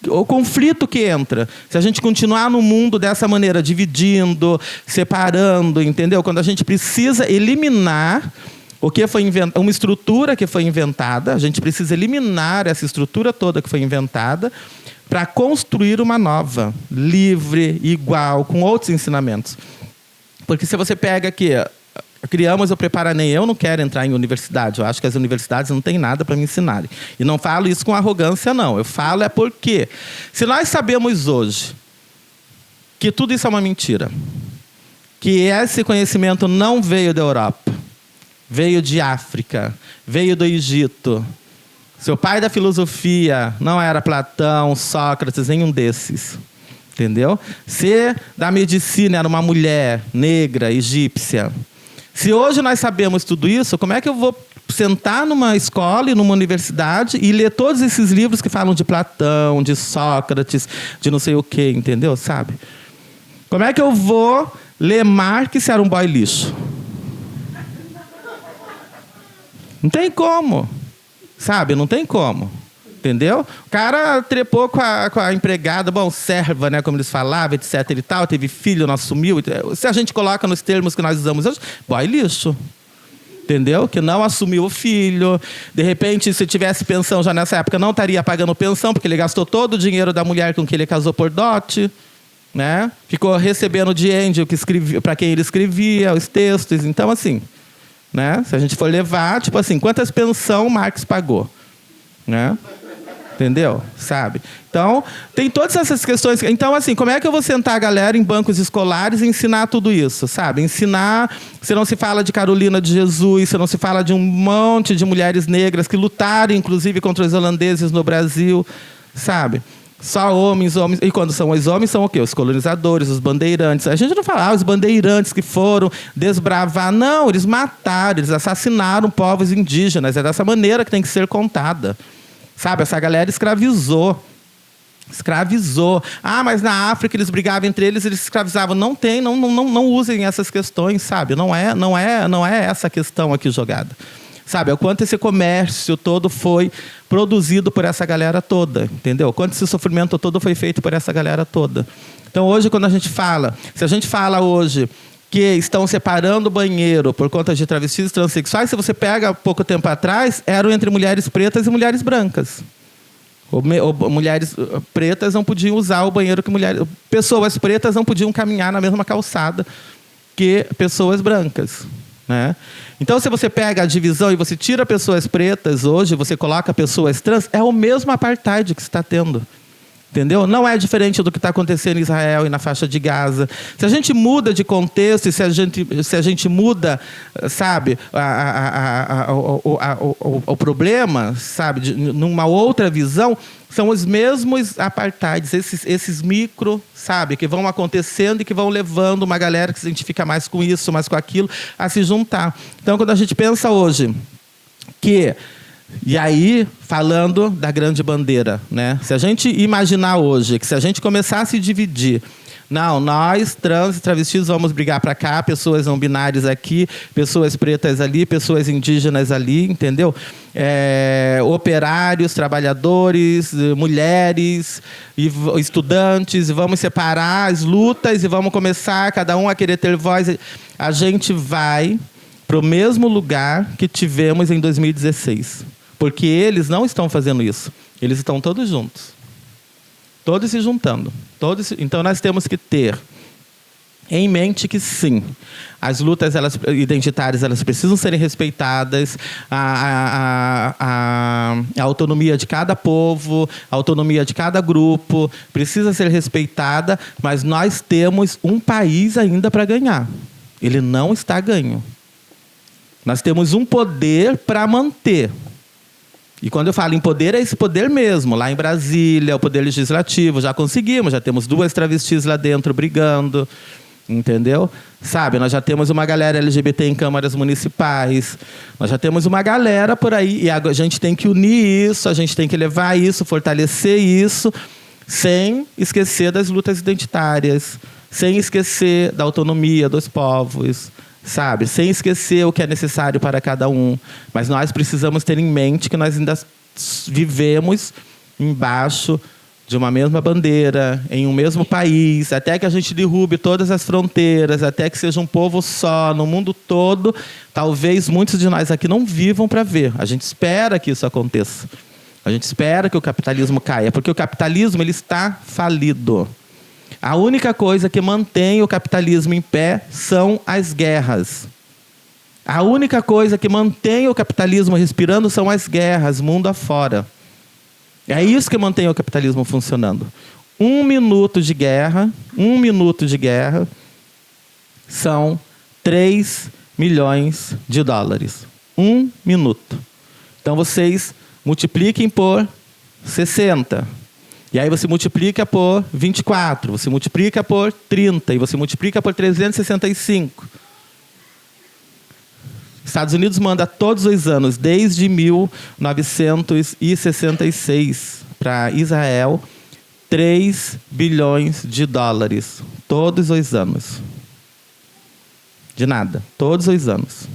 o conflito que entra. Se a gente continuar no mundo dessa maneira, dividindo, separando, entendeu? Quando a gente precisa eliminar o que foi uma estrutura que foi inventada, a gente precisa eliminar essa estrutura toda que foi inventada para construir uma nova, livre, igual, com outros ensinamentos. Porque se você pega aqui, criamos o Preparanem, eu não quero entrar em universidade, eu acho que as universidades não têm nada para me ensinarem. E não falo isso com arrogância, não. Eu falo porque, se nós sabemos hoje que tudo isso é uma mentira, que esse conhecimento não veio da Europa, veio de África, veio do Egito. Seu pai da filosofia não era Platão, Sócrates, nenhum desses. Entendeu? Se da medicina era uma mulher negra, egípcia. Se hoje nós sabemos tudo isso, como é que eu vou sentar numa escola e numa universidade e ler todos esses livros que falam de Platão, de Sócrates, de não sei o quê, entendeu? Sabe? Como é que eu vou ler Marx se era um boy lixo? Não tem como. Sabe? Não tem como. Entendeu? O cara trepou com a empregada, bom, serva, né, como eles falavam, etc e tal, teve filho, não assumiu. Se a gente coloca nos termos que nós usamos hoje, boy lixo. Entendeu? Que não assumiu o filho. De repente, se tivesse pensão já nessa época, não estaria pagando pensão, porque ele gastou todo o dinheiro da mulher com que ele casou por dote. Né? Ficou recebendo de Angel para quem ele escrevia os textos. Então, assim, né? Se a gente for levar, tipo assim, quantas pensão Marx pagou? Né? Entendeu? Sabe? Então, tem todas essas questões. Então, assim, como é que eu vou sentar a galera em bancos escolares e ensinar tudo isso? Sabe? Ensinar, se não se fala de Carolina de Jesus, se não se fala de um monte de mulheres negras que lutaram, inclusive, contra os holandeses no Brasil, sabe? Só homens. E quando são os homens, são o quê? Os colonizadores, os bandeirantes. A gente não fala, os bandeirantes que foram desbravar. Não, eles mataram, eles assassinaram povos indígenas. É dessa maneira que tem que ser contada. Sabe, essa galera escravizou. Ah, mas na África eles brigavam entre eles, eles escravizavam. Não usem essas questões, sabe? Não é essa questão aqui jogada. Sabe, o quanto esse comércio todo foi produzido por essa galera toda, entendeu? O quanto esse sofrimento todo foi feito por essa galera toda. Então, hoje, quando a gente fala, se a gente fala hoje que estão separando o banheiro por conta de travestis e transexuais, se você pega pouco tempo atrás, eram entre mulheres pretas e mulheres brancas. Mulheres pretas não podiam usar o banheiro que mulheres... Pessoas pretas não podiam caminhar na mesma calçada que pessoas brancas. Né? Então, se você pega a divisão e você tira pessoas pretas hoje, você coloca pessoas trans, é o mesmo apartheid que você está tendo. Entendeu? Não é diferente do que está acontecendo em Israel e na faixa de Gaza. Se a gente muda de contexto e se a gente muda, sabe, o problema, sabe, numa outra visão, são os mesmos apartheids, esses micro, sabe, que vão acontecendo e que vão levando uma galera que se identifica mais com isso, mais com aquilo, a se juntar. Então, quando a gente pensa hoje que... E aí, falando da grande bandeira, né? Se a gente imaginar hoje que se a gente começar a se dividir, não, nós, trans e travestis, vamos brigar para cá, pessoas não binárias aqui, pessoas pretas ali, pessoas indígenas ali, entendeu? Operários, trabalhadores, mulheres, estudantes, e vamos separar as lutas e vamos começar, cada um a querer ter voz. A gente vai para o mesmo lugar que tivemos em 2016. Porque eles não estão fazendo isso. Eles estão todos juntos. Todos se juntando. Então, nós temos que ter em mente que, sim, as lutas identitárias elas precisam ser respeitadas, a autonomia de cada povo, a autonomia de cada grupo precisa ser respeitada, mas nós temos um país ainda para ganhar. Ele não está ganho. Nós temos um poder para manter. E quando eu falo em poder, é esse poder mesmo. Lá em Brasília, o poder legislativo, já conseguimos. Já temos 2 travestis lá dentro brigando. Entendeu? Sabe, nós já temos uma galera LGBT em câmaras municipais. Nós já temos uma galera por aí. E a gente tem que unir isso, a gente tem que levar isso, fortalecer isso, sem esquecer das lutas identitárias, sem esquecer da autonomia dos povos, sabe? Sem esquecer o que é necessário para cada um. Mas nós precisamos ter em mente que nós ainda vivemos embaixo de uma mesma bandeira, em um mesmo país, até que a gente derrube todas as fronteiras, até que seja um povo só no mundo todo, talvez muitos de nós aqui não vivam para ver. A gente espera que isso aconteça. A gente espera que o capitalismo caia, porque o capitalismo ele está falido. A única coisa que mantém o capitalismo em pé são as guerras. A única coisa que mantém o capitalismo respirando são as guerras, mundo afora. É isso que mantém o capitalismo funcionando. 1 minuto de guerra são 3 milhões de dólares. 1 minuto. Então vocês multipliquem por 60. E aí você multiplica por 24, você multiplica por 30 e você multiplica por 365. Estados Unidos manda todos os anos, desde 1966, para Israel, 3 bilhões de dólares. Todos os anos. De nada. Todos os anos.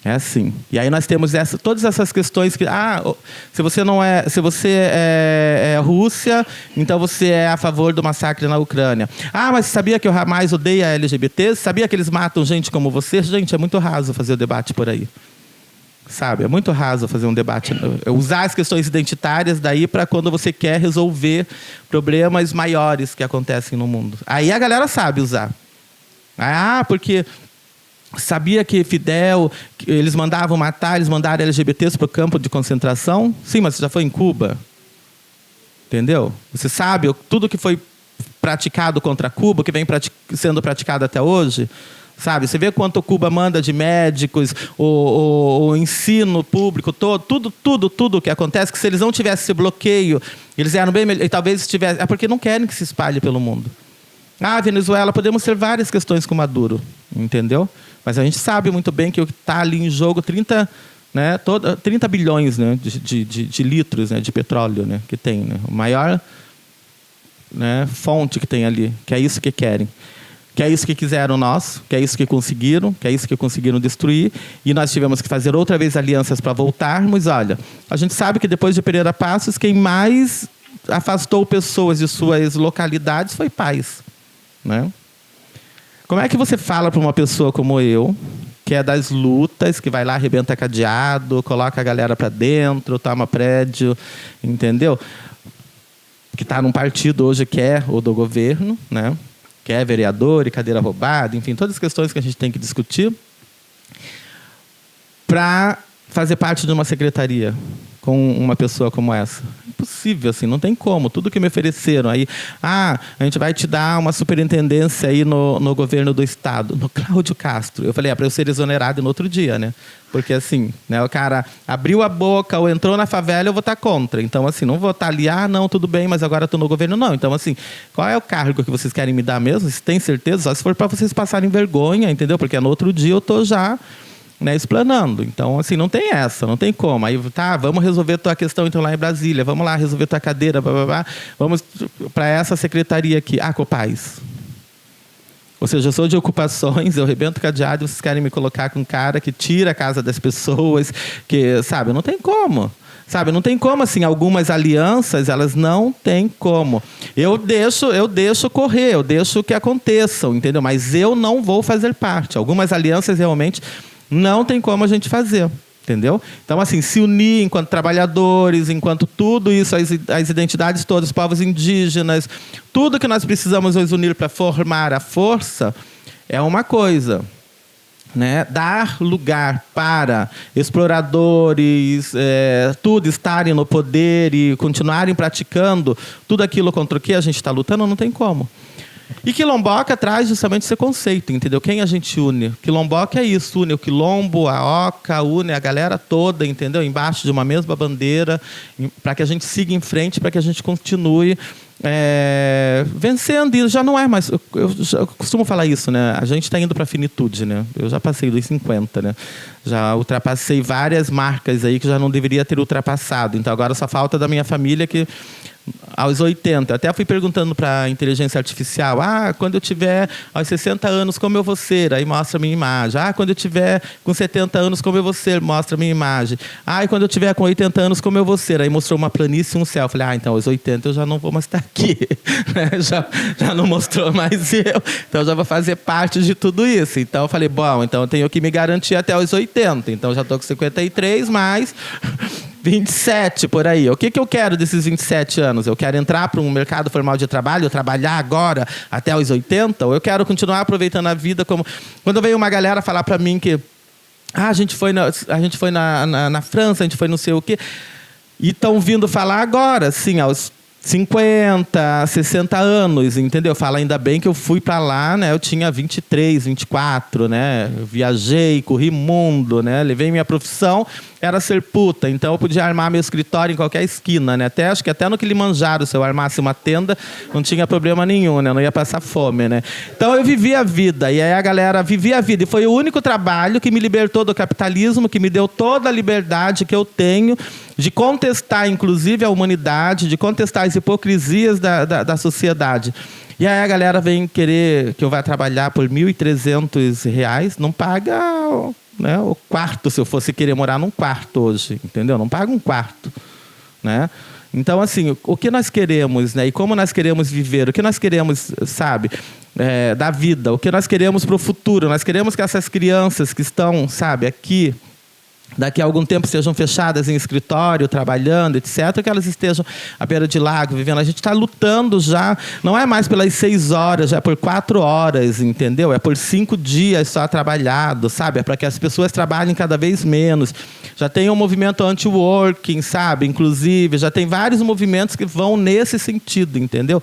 É assim. E aí nós temos todas essas questões que... se você é Rússia, então você é a favor do massacre na Ucrânia. Mas sabia que o Hamas odeia LGBTs? Sabia que eles matam gente como você? Gente, é muito raso fazer o debate por aí. Sabe? É muito raso fazer um debate. Usar as questões identitárias daí para quando você quer resolver problemas maiores que acontecem no mundo. Aí a galera sabe usar. Porque... Sabia que Fidel, eles mandavam matar, eles mandaram LGBTs para o campo de concentração? Sim, mas você já foi em Cuba. Entendeu? Você sabe tudo que foi praticado contra Cuba, que vem sendo praticado até hoje? Sabe? Você vê quanto Cuba manda de médicos, o ensino público, tudo que acontece, que se eles não tivessem esse bloqueio, eles eram bem melhor, e talvez tivessem... É porque não querem que se espalhe pelo mundo. Venezuela, podemos ter várias questões com Maduro, entendeu? Mas a gente sabe muito bem que o que está ali em jogo, 30 bilhões, né, de litros, né, de petróleo, né, que tem. Né, o maior, né, fonte que tem ali, que é isso que querem. Que é isso que quiseram nós, que é isso que conseguiram destruir. E nós tivemos que fazer outra vez alianças para voltarmos. Olha, a gente sabe que depois de Pereira Passos, quem mais afastou pessoas de suas localidades foi pais. Né? Como é que você fala para uma pessoa como eu, que é das lutas, que vai lá, arrebenta cadeado, coloca a galera para dentro, toma prédio, entendeu? Que está num partido hoje que é o do governo, né? Que é vereador e cadeira roubada, enfim, todas as questões que a gente tem que discutir, para fazer parte de uma secretaria com uma pessoa como essa. Impossível, assim, não tem como. Tudo que me ofereceram aí, a gente vai te dar uma superintendência aí no governo do estado, no Cláudio Castro. Eu falei, para eu ser exonerado no outro dia, né? Porque assim, né, o cara abriu a boca ou entrou na favela, eu vou estar contra. Então, assim, não vou estar ali, não, tudo bem, mas agora estou no governo, não. Então, assim, qual é o cargo que vocês querem me dar mesmo? Se tem certeza? Só se for para vocês passarem vergonha, entendeu? Porque no outro dia eu estou já... Né, explanando. Então, assim, não tem essa, não tem como. Aí, vamos resolver tua questão, então, lá em Brasília. Vamos lá resolver tua cadeira, blá, blá, blá. Vamos para essa secretaria aqui. Copaz. Ou seja, eu sou de ocupações, eu rebento cadeado, vocês querem me colocar com um cara que tira a casa das pessoas, que, sabe, não tem como. Sabe, não tem como, assim, algumas alianças, elas não tem como. Eu deixo correr, eu deixo que aconteçam, entendeu? Mas eu não vou fazer parte. Algumas alianças, realmente... Não tem como a gente fazer, entendeu? Então, assim, se unir enquanto trabalhadores, enquanto tudo isso, as identidades todas, os povos indígenas, tudo que nós precisamos nos unir para formar a força, é uma coisa. Né? Dar lugar para exploradores, tudo estarem no poder e continuarem praticando tudo aquilo contra o que a gente está lutando, não tem como. E Quilomboca traz justamente esse conceito, entendeu? Quem a gente une? Quilomboca é isso, une o quilombo, a oca, une a galera toda, entendeu? Embaixo de uma mesma bandeira, para que a gente siga em frente, para que a gente continue vencendo. E já não é mais... Eu costumo falar isso, né? A gente está indo para a finitude, né? Eu já passei dos 50, né? Já ultrapassei várias marcas aí que já não deveria ter ultrapassado. Então, agora só falta da minha família que... aos 80. Até fui perguntando para a inteligência artificial, quando eu tiver aos 60 anos, como eu vou ser? Aí mostra a minha imagem. Quando eu tiver com 70 anos, como eu vou ser? Mostra a minha imagem. E quando eu tiver com 80 anos, como eu vou ser? Aí mostrou uma planície e um céu. Eu falei, então aos 80 eu já não vou mais estar aqui. já não mostrou mais eu. Então eu já vou fazer parte de tudo isso. Então eu falei, bom, então eu tenho que me garantir até aos 80. Então já estou com 53, mais 27 por aí. O que eu quero desses 27 anos? Eu quero entrar para um mercado formal de trabalho, trabalhar agora até os 80? Ou eu quero continuar aproveitando a vida como... Quando veio uma galera falar para mim que a gente foi na França, a gente foi não sei o quê, e estão vindo falar agora, assim, aos 50, 60 anos, entendeu? Fala, ainda bem que eu fui para lá, né? Eu tinha 23, 24, né? Eu viajei, corri mundo, né? Levei minha profissão, era ser puta. Então eu podia armar meu escritório em qualquer esquina, né? Acho que até no Kilimanjaro, se eu armasse uma tenda, não tinha problema nenhum, né? Não ia passar fome, né? Então eu vivia a vida, e aí a galera vivia a vida. E foi o único trabalho que me libertou do capitalismo, que me deu toda a liberdade que eu tenho de contestar, inclusive, a humanidade, de contestar as hipocrisias da sociedade. E aí a galera vem querer que eu vá trabalhar por R$ 1.300, não paga, né, o quarto, se eu fosse querer morar num quarto hoje, entendeu? Não paga um quarto, né? Então, assim, o que nós queremos, né? E como nós queremos viver, o que nós queremos, sabe, da vida, o que nós queremos para o futuro. Nós queremos que essas crianças que estão, sabe, aqui, daqui a algum tempo sejam fechadas em escritório, trabalhando, etc., que elas estejam à beira de lago, vivendo. A gente está lutando já, não é mais pelas 6 horas, já é por 4 horas, entendeu? É por 5 dias só trabalhado, sabe? É para que as pessoas trabalhem cada vez menos. Já tem um movimento anti-working, sabe? Inclusive, já tem vários movimentos que vão nesse sentido, entendeu?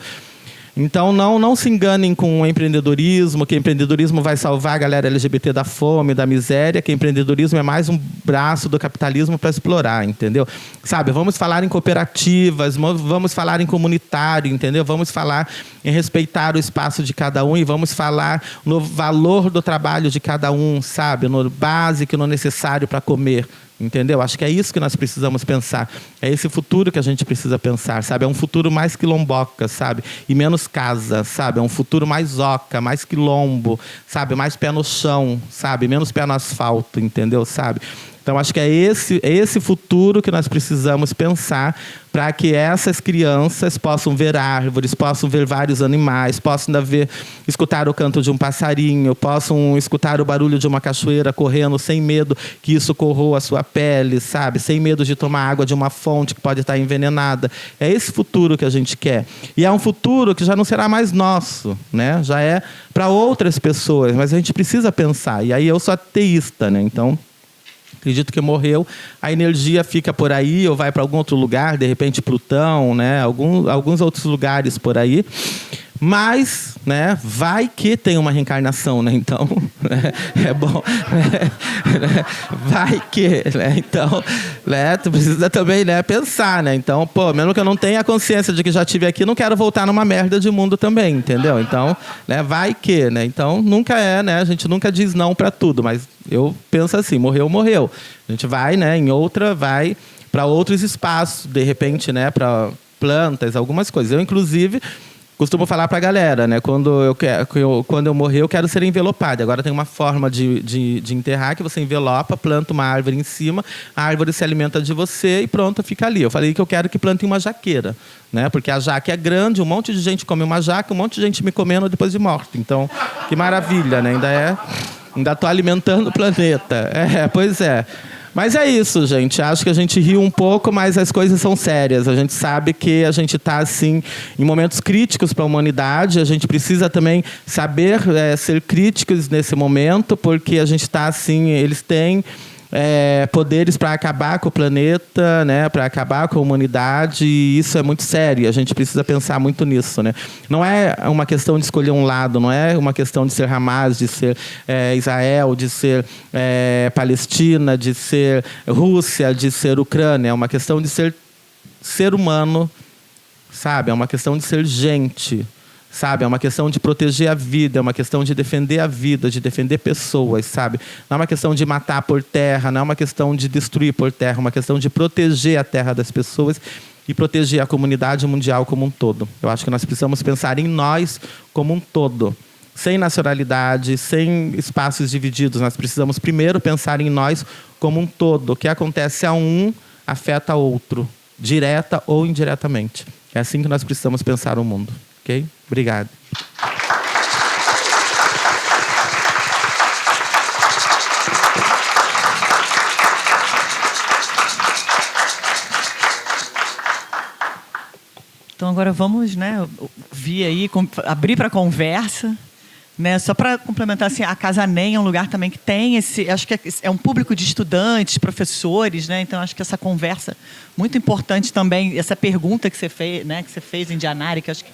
Então, não se enganem com o empreendedorismo, que empreendedorismo vai salvar a galera LGBT da fome, da miséria, que empreendedorismo é mais um braço do capitalismo para explorar, entendeu? Sabe, vamos falar em cooperativas, vamos falar em comunitário, entendeu? Vamos falar em respeitar o espaço de cada um e vamos falar no valor do trabalho de cada um, sabe? No básico e no necessário para comer. Entendeu? Acho que é isso que nós precisamos pensar. É esse futuro que a gente precisa pensar, sabe? É um futuro mais quilomboca, sabe? E menos casa, sabe? É um futuro mais oca, mais quilombo, sabe? Mais pé no chão, sabe? Menos pé no asfalto, entendeu? Sabe? Então, acho que é esse futuro que nós precisamos pensar para que essas crianças possam ver árvores, possam ver vários animais, possam escutar o canto de um passarinho, possam escutar o barulho de uma cachoeira correndo sem medo que isso corroa a sua pele, sabe? Sem medo de tomar água de uma fonte que pode estar envenenada. É esse futuro que a gente quer. E é um futuro que já não será mais nosso, né? Já é para outras pessoas, mas a gente precisa pensar. E aí eu sou ateísta, né? Então, acredito que morreu, a energia fica por aí, ou vai para algum outro lugar, de repente Plutão, né? Alguns outros lugares por aí. Mas, né, vai que tem uma reencarnação, né? Então, é bom. Vai que, né? Então, né, tu precisa também, né, pensar, né? Então, mesmo que eu não tenha a consciência de que já estive aqui, não quero voltar numa merda de mundo também, entendeu? Então, né, vai que, né? Então, nunca né? A gente nunca diz não para tudo, mas eu penso assim, morreu. A gente vai, né, vai para outros espaços, de repente, né, para plantas, algumas coisas. Eu, inclusive, costumo falar para a galera, né? Quando eu morrer, eu quero ser envelopado. Agora tem uma forma de enterrar que você envelopa, planta uma árvore em cima, a árvore se alimenta de você e pronto, fica ali. Eu falei que eu quero que plantem uma jaqueira, né? Porque a jaca é grande, um monte de gente come uma jaca, um monte de gente me comendo depois de morto. Então, que maravilha, né? Ainda estou alimentando o planeta. Pois é. Mas é isso, gente. Acho que a gente riu um pouco, mas as coisas são sérias. A gente sabe que a gente está, assim, em momentos críticos para a humanidade. A gente precisa também saber ser críticos nesse momento, porque a gente está, assim, eles têm poderes para acabar com o planeta, né, para acabar com a humanidade, e isso é muito sério. A gente precisa pensar muito nisso, né? Não é uma questão de escolher um lado, não é uma questão de ser Hamas, de ser Israel, de ser Palestina, de ser Rússia, de ser Ucrânia. É uma questão de ser humano, sabe? É uma questão de ser gente. Sabe? É uma questão de proteger a vida, é uma questão de defender a vida, de defender pessoas, sabe? Não é uma questão de matar por terra, não é uma questão de destruir por terra, é uma questão de proteger a terra das pessoas e proteger a comunidade mundial como um todo. Eu acho que nós precisamos pensar em nós como um todo, sem nacionalidade, sem espaços divididos. Nós precisamos primeiro pensar em nós como um todo. O que acontece a um afeta o outro, direta ou indiretamente. É assim que nós precisamos pensar o mundo. Ok? Obrigado. Então agora vamos, né, vir aí, abrir para conversa, né? Só para complementar, assim, a Casa NEM é um lugar também que tem acho que é um público de estudantes, professores, né? Então acho que essa conversa muito importante também, essa pergunta que você fez, né, que você fez em Dianari, que acho que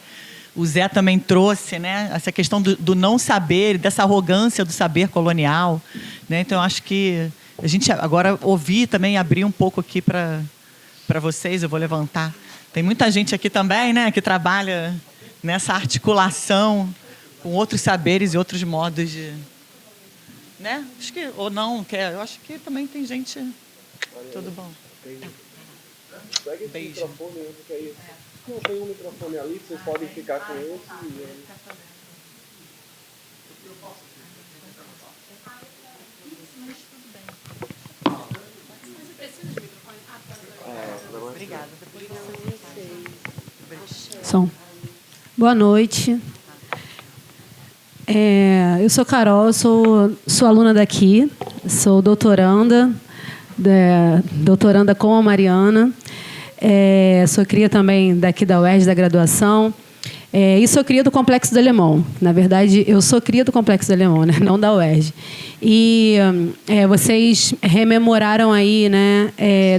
o Zé também trouxe, né? Essa questão do não saber, dessa arrogância do saber colonial, né? Então acho que a gente agora ouvir também, abrir um pouco aqui para vocês. Eu vou levantar. Tem muita gente aqui também, né, que trabalha nessa articulação com outros saberes e outros modos de, né? Acho que ou não, eu acho que também tem gente. Tudo bom. Pega esse microfone, porque aí não tem um microfone ali, vocês podem ficar com esse. Obrigada. Boa noite. Eu sou Carol, sou aluna daqui, sou doutoranda com a Mariana. Sou cria também daqui da UERJ, da graduação. E sou cria do Complexo do Alemão. Na verdade, eu sou cria do Complexo do Alemão, né? Não da UERJ. E vocês rememoraram aí, né,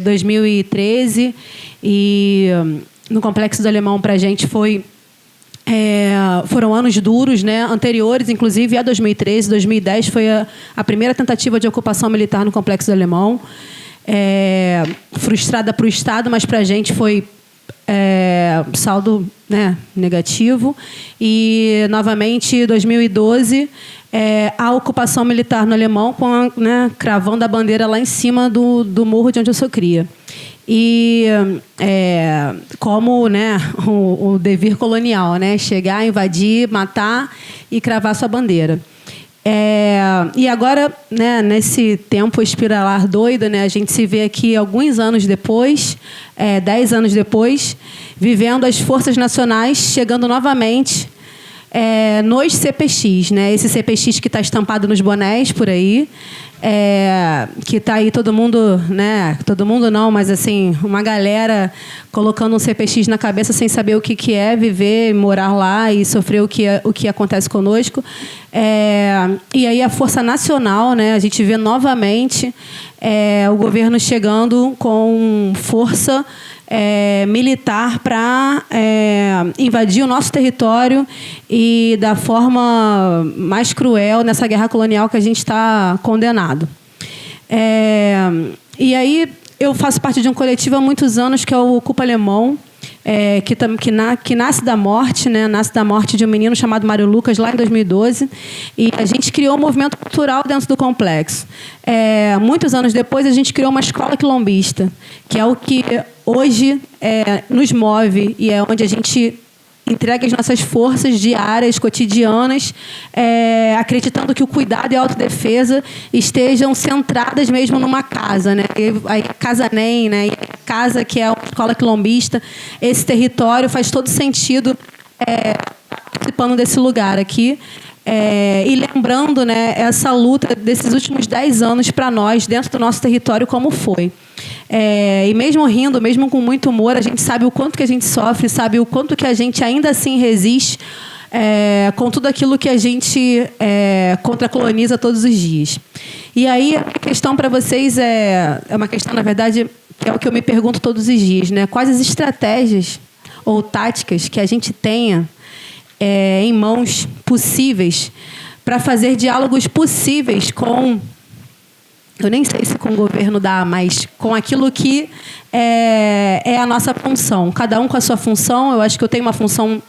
2013, e no Complexo do Alemão, para a gente, foram anos duros, né, anteriores, inclusive, a 2013. 2010 foi a primeira tentativa de ocupação militar no Complexo do Alemão. Frustrada para o Estado, mas para a gente foi saldo, né, negativo. E, novamente, 2012, a ocupação militar no Alemão, né, cravando a bandeira lá em cima do morro de onde eu sou cria. E como, né, o dever colonial, né, chegar, invadir, matar e cravar sua bandeira. E agora, né, nesse tempo espiralar doido, né, a gente se vê aqui alguns anos depois, 10 anos depois, vivendo as forças nacionais chegando novamente nos CPX, né, esse CPX que está estampado nos bonés por aí, que está aí todo mundo, né, todo mundo não, mas assim, uma galera colocando um CPX na cabeça sem saber o que é viver, morar lá e sofrer o que acontece conosco. E aí a Força Nacional, né, a gente vê novamente o governo chegando com força militar para invadir o nosso território e da forma mais cruel nessa guerra colonial que a gente está condenado. E aí eu faço parte de um coletivo há muitos anos que é o Ocupa Alemão, que nasce da morte, né? Nasce da morte de um menino chamado Mário Lucas, lá em 2012. E a gente criou um movimento cultural dentro do complexo. Muitos anos depois, a gente criou uma escola quilombista, que é o que hoje nos move e é onde a gente entrega as nossas forças diárias, cotidianas, acreditando que o cuidado e a autodefesa estejam centradas mesmo numa casa, né? A Casa NEM, né? A casa que é uma escola quilombista, esse território faz todo sentido participando desse lugar aqui. E lembrando, né, essa luta desses últimos 10 anos para nós, dentro do nosso território, como foi. E mesmo rindo, mesmo com muito humor, a gente sabe o quanto que a gente sofre, sabe o quanto que a gente ainda assim resiste com tudo aquilo que a gente contracoloniza todos os dias. E aí, a questão para vocês é uma questão, na verdade, que é o que eu me pergunto todos os dias, né? Quais as estratégias ou táticas que a gente tenha em mãos possíveis para fazer diálogos possíveis com, eu nem sei se com o governo dá, mas com aquilo que é a nossa função. Cada um com a sua função. Eu acho que eu tenho uma função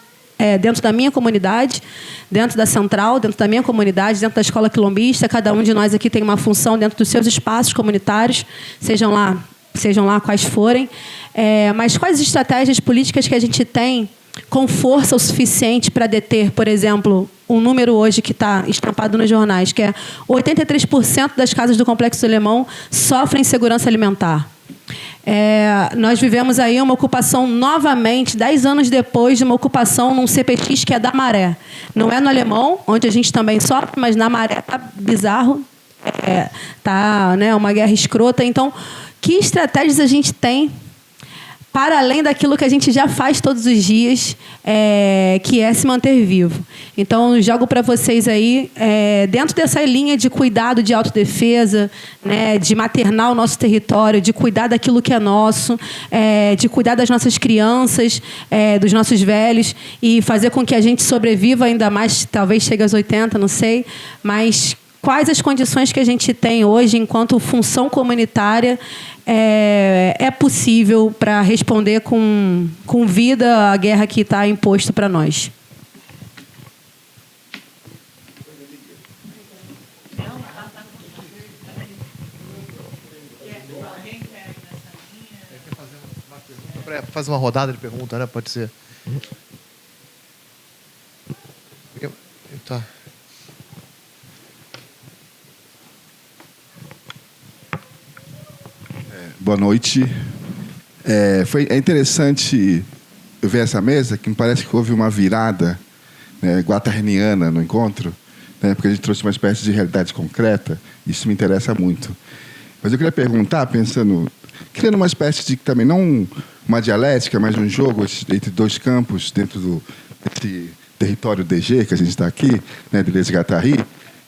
dentro da minha comunidade, dentro da central, dentro da minha comunidade, dentro da escola quilombista. Cada um de nós aqui tem uma função dentro dos seus espaços comunitários, sejam lá sejam lá quais forem. Mas quais estratégias políticas que a gente tem com força o suficiente para deter, por exemplo, um número hoje que está estampado nos jornais, que é 83% das casas do Complexo do Alemão sofrem insegurança alimentar. Nós vivemos aí uma ocupação novamente, 10 anos depois de uma ocupação num CPX que é da Maré. Não é no Alemão, onde a gente também sofre, mas na Maré está bizarro, está, né, uma guerra escrota. Então, que estratégias a gente tem para além daquilo que a gente já faz todos os dias, que é se manter vivo? Então, jogo para vocês aí, dentro dessa linha de cuidado de autodefesa, né, de maternar o nosso território, de cuidar daquilo que é nosso, de cuidar das nossas crianças, dos nossos velhos, e fazer com que a gente sobreviva ainda mais, talvez chegue aos 80, não sei, mas quais as condições que a gente tem hoje enquanto função comunitária é possível para responder com vida à guerra que está imposto para nós? Fazer uma rodada de perguntas, né? Pode ser. Tá. Boa noite. É interessante ver essa mesa, que me parece que houve uma virada, né, guattariana no encontro, né, porque a gente trouxe uma espécie de realidade concreta. Isso me interessa muito. Mas eu queria perguntar, criando uma espécie de, também, não uma dialética, mas um jogo entre dois campos dentro desse território DG, que a gente está aqui, né, Deleuze e Guattari,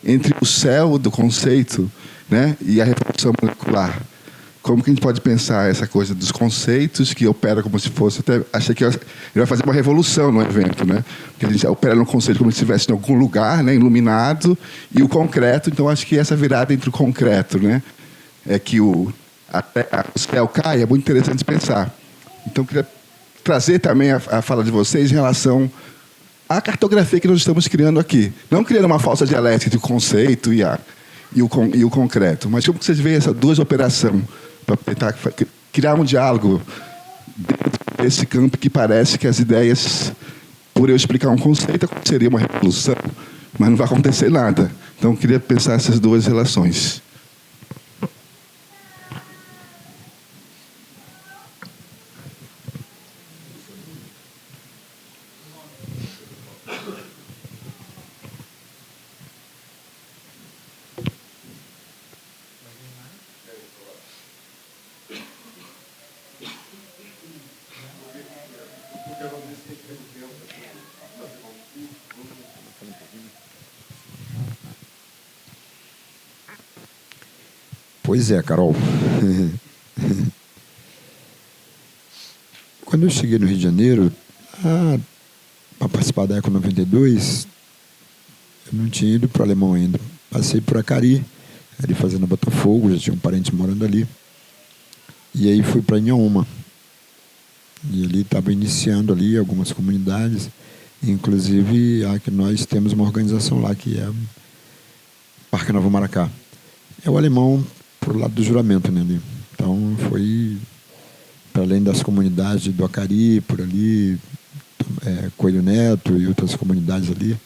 entre o céu do conceito, né, e a reprodução molecular. Como que a gente pode pensar essa coisa dos conceitos que opera como se fosse... Até achei que ele vai fazer uma revolução no evento, né? Porque a gente opera no conceito como se estivesse em algum lugar, né, iluminado, e o concreto. Então, acho que essa virada entre o concreto, né, que o céu cai, é muito interessante de pensar. Então, queria trazer também a fala de vocês em relação à cartografia que nós estamos criando aqui. Não criando uma falsa dialética de conceito e o concreto, mas como que vocês veem essas duas operações para tentar criar um diálogo dentro desse campo que parece que as ideias, por eu explicar um conceito, seria uma revolução, mas não vai acontecer nada. Então, eu queria pensar essas duas relações. Pois é, Carol. Quando eu cheguei no Rio de Janeiro, para participar da Eco 92, eu não tinha ido para o Alemão ainda. Passei por Acari, ali fazendo Botafogo, já tinha um parente morando ali. E aí fui para Inhaúma. E ali estava iniciando ali algumas comunidades, inclusive a que nós temos uma organização lá, que é Parque Novo Maracá. É o Alemão pro lado do Juramento, né, ali. Então foi para além das comunidades do Acari, por ali, Coelho Neto e outras comunidades ali,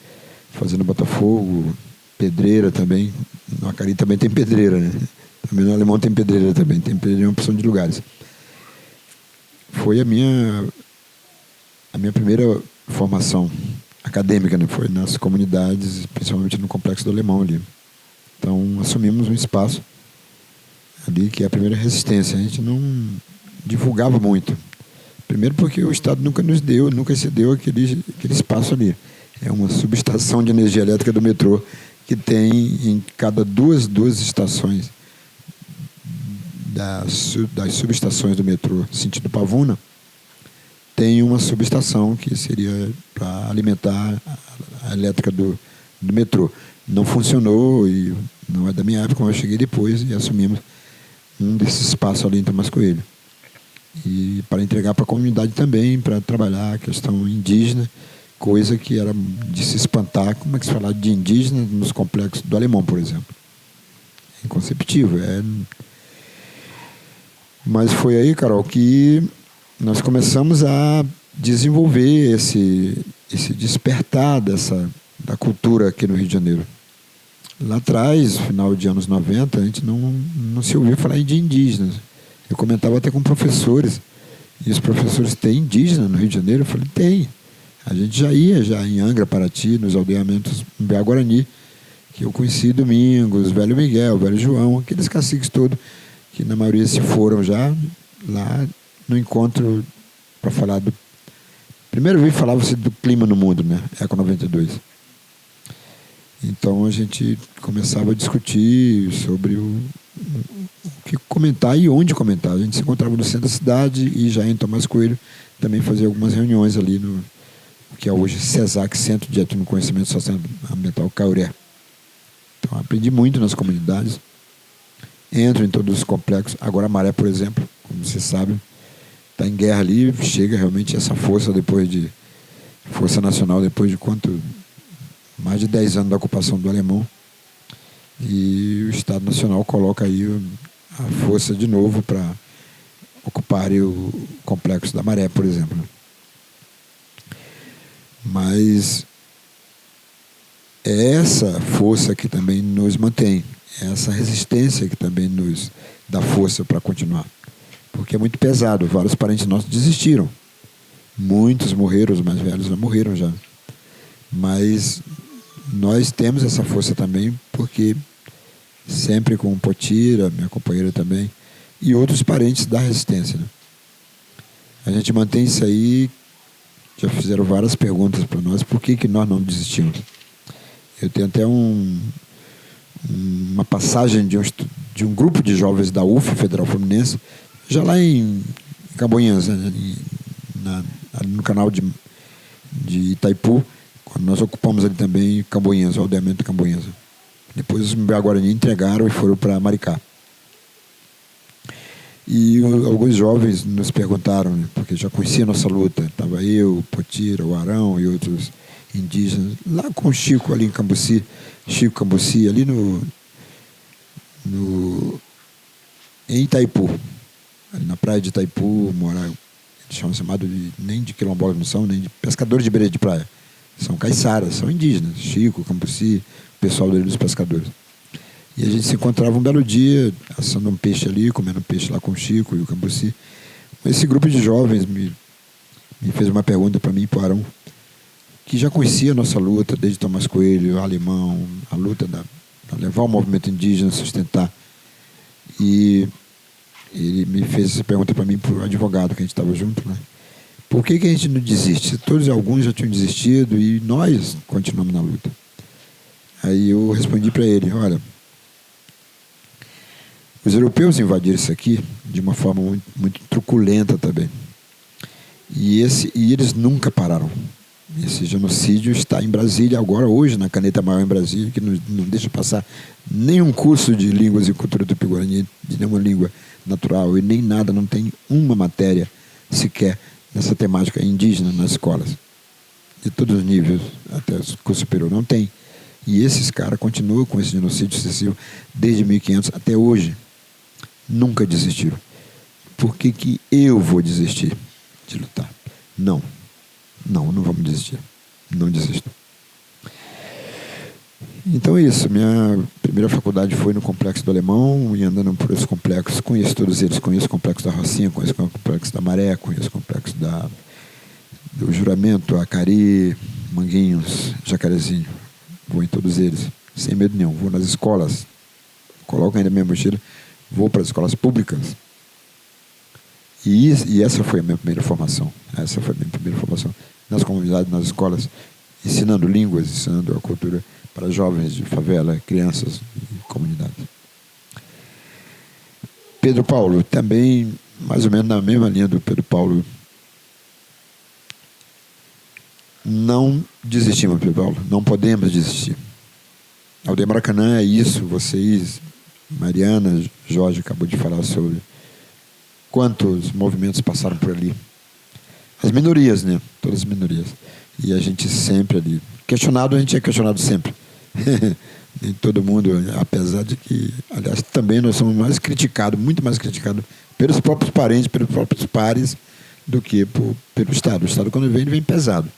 fazendo Botafogo, Pedreira também. No Acari também tem pedreira, né? Também no Alemão tem pedreira também, tem pedreira em uma opção de lugares. Foi a minha primeira formação acadêmica, né? Foi nas comunidades, principalmente no Complexo do Alemão ali. Então, assumimos um espaço ali que é a primeira resistência. A gente não divulgava muito. Primeiro porque o Estado nunca cedeu aquele espaço ali. É uma subestação de energia elétrica do metrô que tem em cada duas estações das subestações do metrô, sentido Pavuna, tem uma subestação que seria para alimentar a elétrica do metrô. Não funcionou, e não é da minha época, mas eu cheguei depois e assumimos um desses espaços ali em Tomás Coelho. E para entregar para a comunidade também, para trabalhar a questão indígena, coisa que era de se espantar. Como é que se fala de indígena nos complexos do Alemão, por exemplo? É inconceptível. Mas foi aí, Carol, que nós começamos a desenvolver esse despertar da cultura aqui no Rio de Janeiro. Lá atrás, final de anos 90, a gente não se ouvia falar de indígenas. Eu comentava até com professores. E os professores, têm indígena no Rio de Janeiro? Eu falei, tem. A gente já ia em Angra, Paraty, nos aldeamentos em Guarani, que eu conheci Domingos, Velho Miguel, Velho João, aqueles caciques todos, que na maioria se foram já lá no encontro para falar do... Primeiro vez falava-se do clima no mundo, né? Eco 92. Então a gente começava a discutir sobre o que comentar e onde comentar. A gente se encontrava no centro da cidade e já em Tomás Coelho também fazia algumas reuniões ali no que é hoje CESAC, Centro de Étnico Conhecimento Socioambiental Cauré. Então aprendi muito nas comunidades, entro em todos os complexos. Agora a Maré, por exemplo, como você sabe, está em guerra ali, chega realmente essa força Força Nacional depois de mais de 10 anos da ocupação do alemão, e o Estado Nacional coloca aí a força de novo para ocupar o complexo da Maré, por exemplo. Mas é essa força que também nos mantém, é essa resistência que também nos dá força para continuar. Porque é muito pesado, vários parentes nossos desistiram. Muitos morreram, os mais velhos já morreram já. Mas nós temos essa força também porque sempre com o Potira, minha companheira também, e outros parentes da resistência, né? A gente mantém isso aí. Já fizeram várias perguntas para nós, por que nós não desistimos. Eu tenho até uma passagem de um grupo de jovens da UF, Federal Fluminense, já lá em Camboinhas, né, ali no canal de Itaipu, quando nós ocupamos ali também Camboinhas, o aldeamento de Camboinhas. Depois os Mbé-Guarani entregaram e foram para Maricá. E alguns jovens nos perguntaram, né, porque já conhecia a nossa luta. Estava eu, o Potira, o Arão e outros indígenas, lá com o Chico, ali em Cambuci, Chico Cambuci, ali em Itaipu, ali na praia de Itaipu, eles chamam chamado nem de quilombolas não são, nem de pescadores de beira de praia. São caiçaras, são indígenas, Chico, Cambuci, o pessoal dele dos pescadores. E a gente se encontrava um belo dia, assando um peixe ali, comendo peixe lá com o Chico e o Cambuci. Esse grupo de jovens me fez uma pergunta para mim e para o Arão, que já conhecia a nossa luta, desde Tomás Coelho, Alemão, a luta para levar o movimento indígena, sustentar. E ele me fez essa pergunta para mim, para o advogado que a gente estava junto, né? Por que a gente não desiste? Alguns já tinham desistido e nós continuamos na luta. Aí eu respondi para ele, olha, os europeus invadiram isso aqui de uma forma muito, muito truculenta também. E eles nunca pararam. Esse genocídio está em Brasília agora, hoje, na Caneta Maior em Brasília, que não deixa passar nenhum curso de línguas e cultura tupi-guarani, de nenhuma língua natural, e nem nada, não tem uma matéria sequer nessa temática indígena nas escolas. De todos os níveis, até o curso superior, não tem. E esses caras continuam com esse genocídio sucessivo desde 1500 até hoje. Nunca desistiram. Por que eu vou desistir de lutar? Não vamos desistir. Não desisto. Então é isso. Minha primeira faculdade foi no Complexo do Alemão, e andando por esse complexo, conheço todos eles. Conheço o Complexo da Rocinha, conheço o Complexo da Maré, conheço o Complexo do Juramento, Acari, Manguinhos, Jacarezinho. Vou em todos eles, sem medo nenhum. Vou nas escolas, coloco ainda a minha mochila, vou para as escolas públicas. E essa foi a minha primeira formação. Essa foi a minha primeira formação. Nas comunidades, nas escolas, ensinando línguas, ensinando a cultura para jovens de favela, crianças e comunidades. Pedro Paulo, também, mais ou menos na mesma linha do Pedro Paulo. Não desistimos, Pedro Paulo. Não podemos desistir. Aldeia Maracanã é isso. Vocês, Mariana, Jorge acabou de falar sobre quantos movimentos passaram por ali. As minorias, né? Todas as minorias. E a gente sempre ali. Questionado, a gente é questionado sempre. Nem todo mundo, apesar de que, aliás, também nós somos mais criticados, muito mais criticados pelos próprios parentes, pelos próprios pares, do que pelo Estado. O Estado, quando vem, ele vem pesado.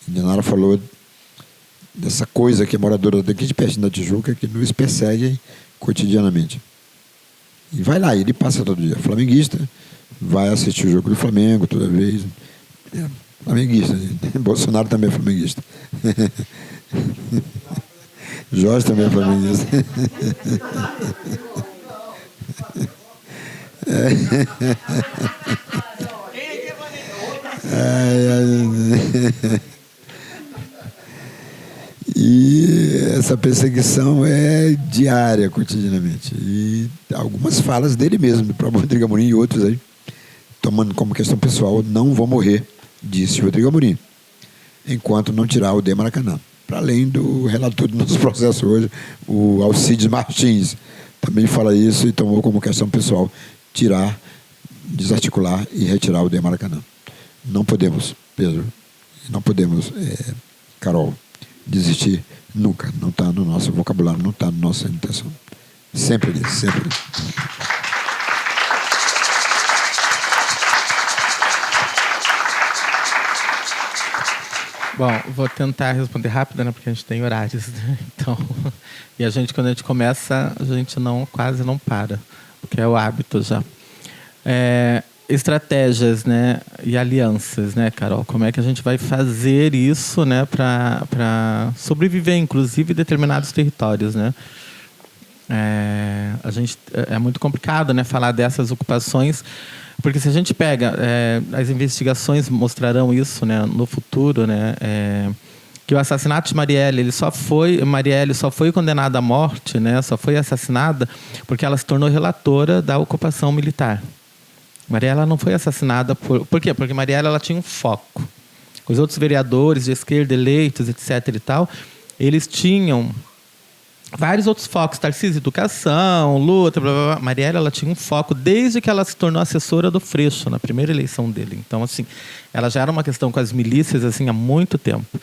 A Indianara falou dessa coisa que é moradora daqui de perto da Tijuca, que nos persegue cotidianamente. E vai lá, ele passa todo dia. Flamenguista, vai assistir o jogo do Flamengo toda vez. Flamenguista. Bolsonaro também é flamenguista. Jorge também é flamenguista. E essa perseguição é diária, cotidianamente. E algumas falas dele mesmo, do próprio Rodrigo Amorim e outros aí, tomando como questão pessoal, não vou morrer, disse Rodrigo Amorim, enquanto não tirar o aldeia Maracanã. Para além do relator do nosso processo hoje, o Alcides Martins, também fala isso e tomou como questão pessoal tirar, desarticular e retirar o aldeia Maracanã. Não podemos, Pedro, não podemos, Carol, desistir nunca. Não está no nosso vocabulário, não está na nossa intenção. Sempre isso, sempre isso. Bom, vou tentar responder rápido, né, porque a gente tem horários, né? Então, e a gente, quando a gente começa, a gente quase não para, porque é o hábito já. Estratégias, né, e alianças, né, Carol? Como é que a gente vai fazer isso, né, para sobreviver, inclusive, em determinados territórios, né? É muito complicado, né, falar dessas ocupações, porque se a gente pega, as investigações mostrarão isso, né, no futuro, né, que o assassinato de Marielle só foi condenada à morte, né, só foi assassinada porque ela se tornou relatora da ocupação militar. Marielle não foi assassinada por quê? Porque Marielle ela tinha um foco. Os outros vereadores de esquerda eleitos, etc. e tal, eles tinham vários outros focos, Tarcísio, educação, luta, blá, blá, blá. Marielle ela tinha um foco desde que ela se tornou assessora do Freixo, na primeira eleição dele. Então, assim, ela já era uma questão com as milícias assim, há muito tempo.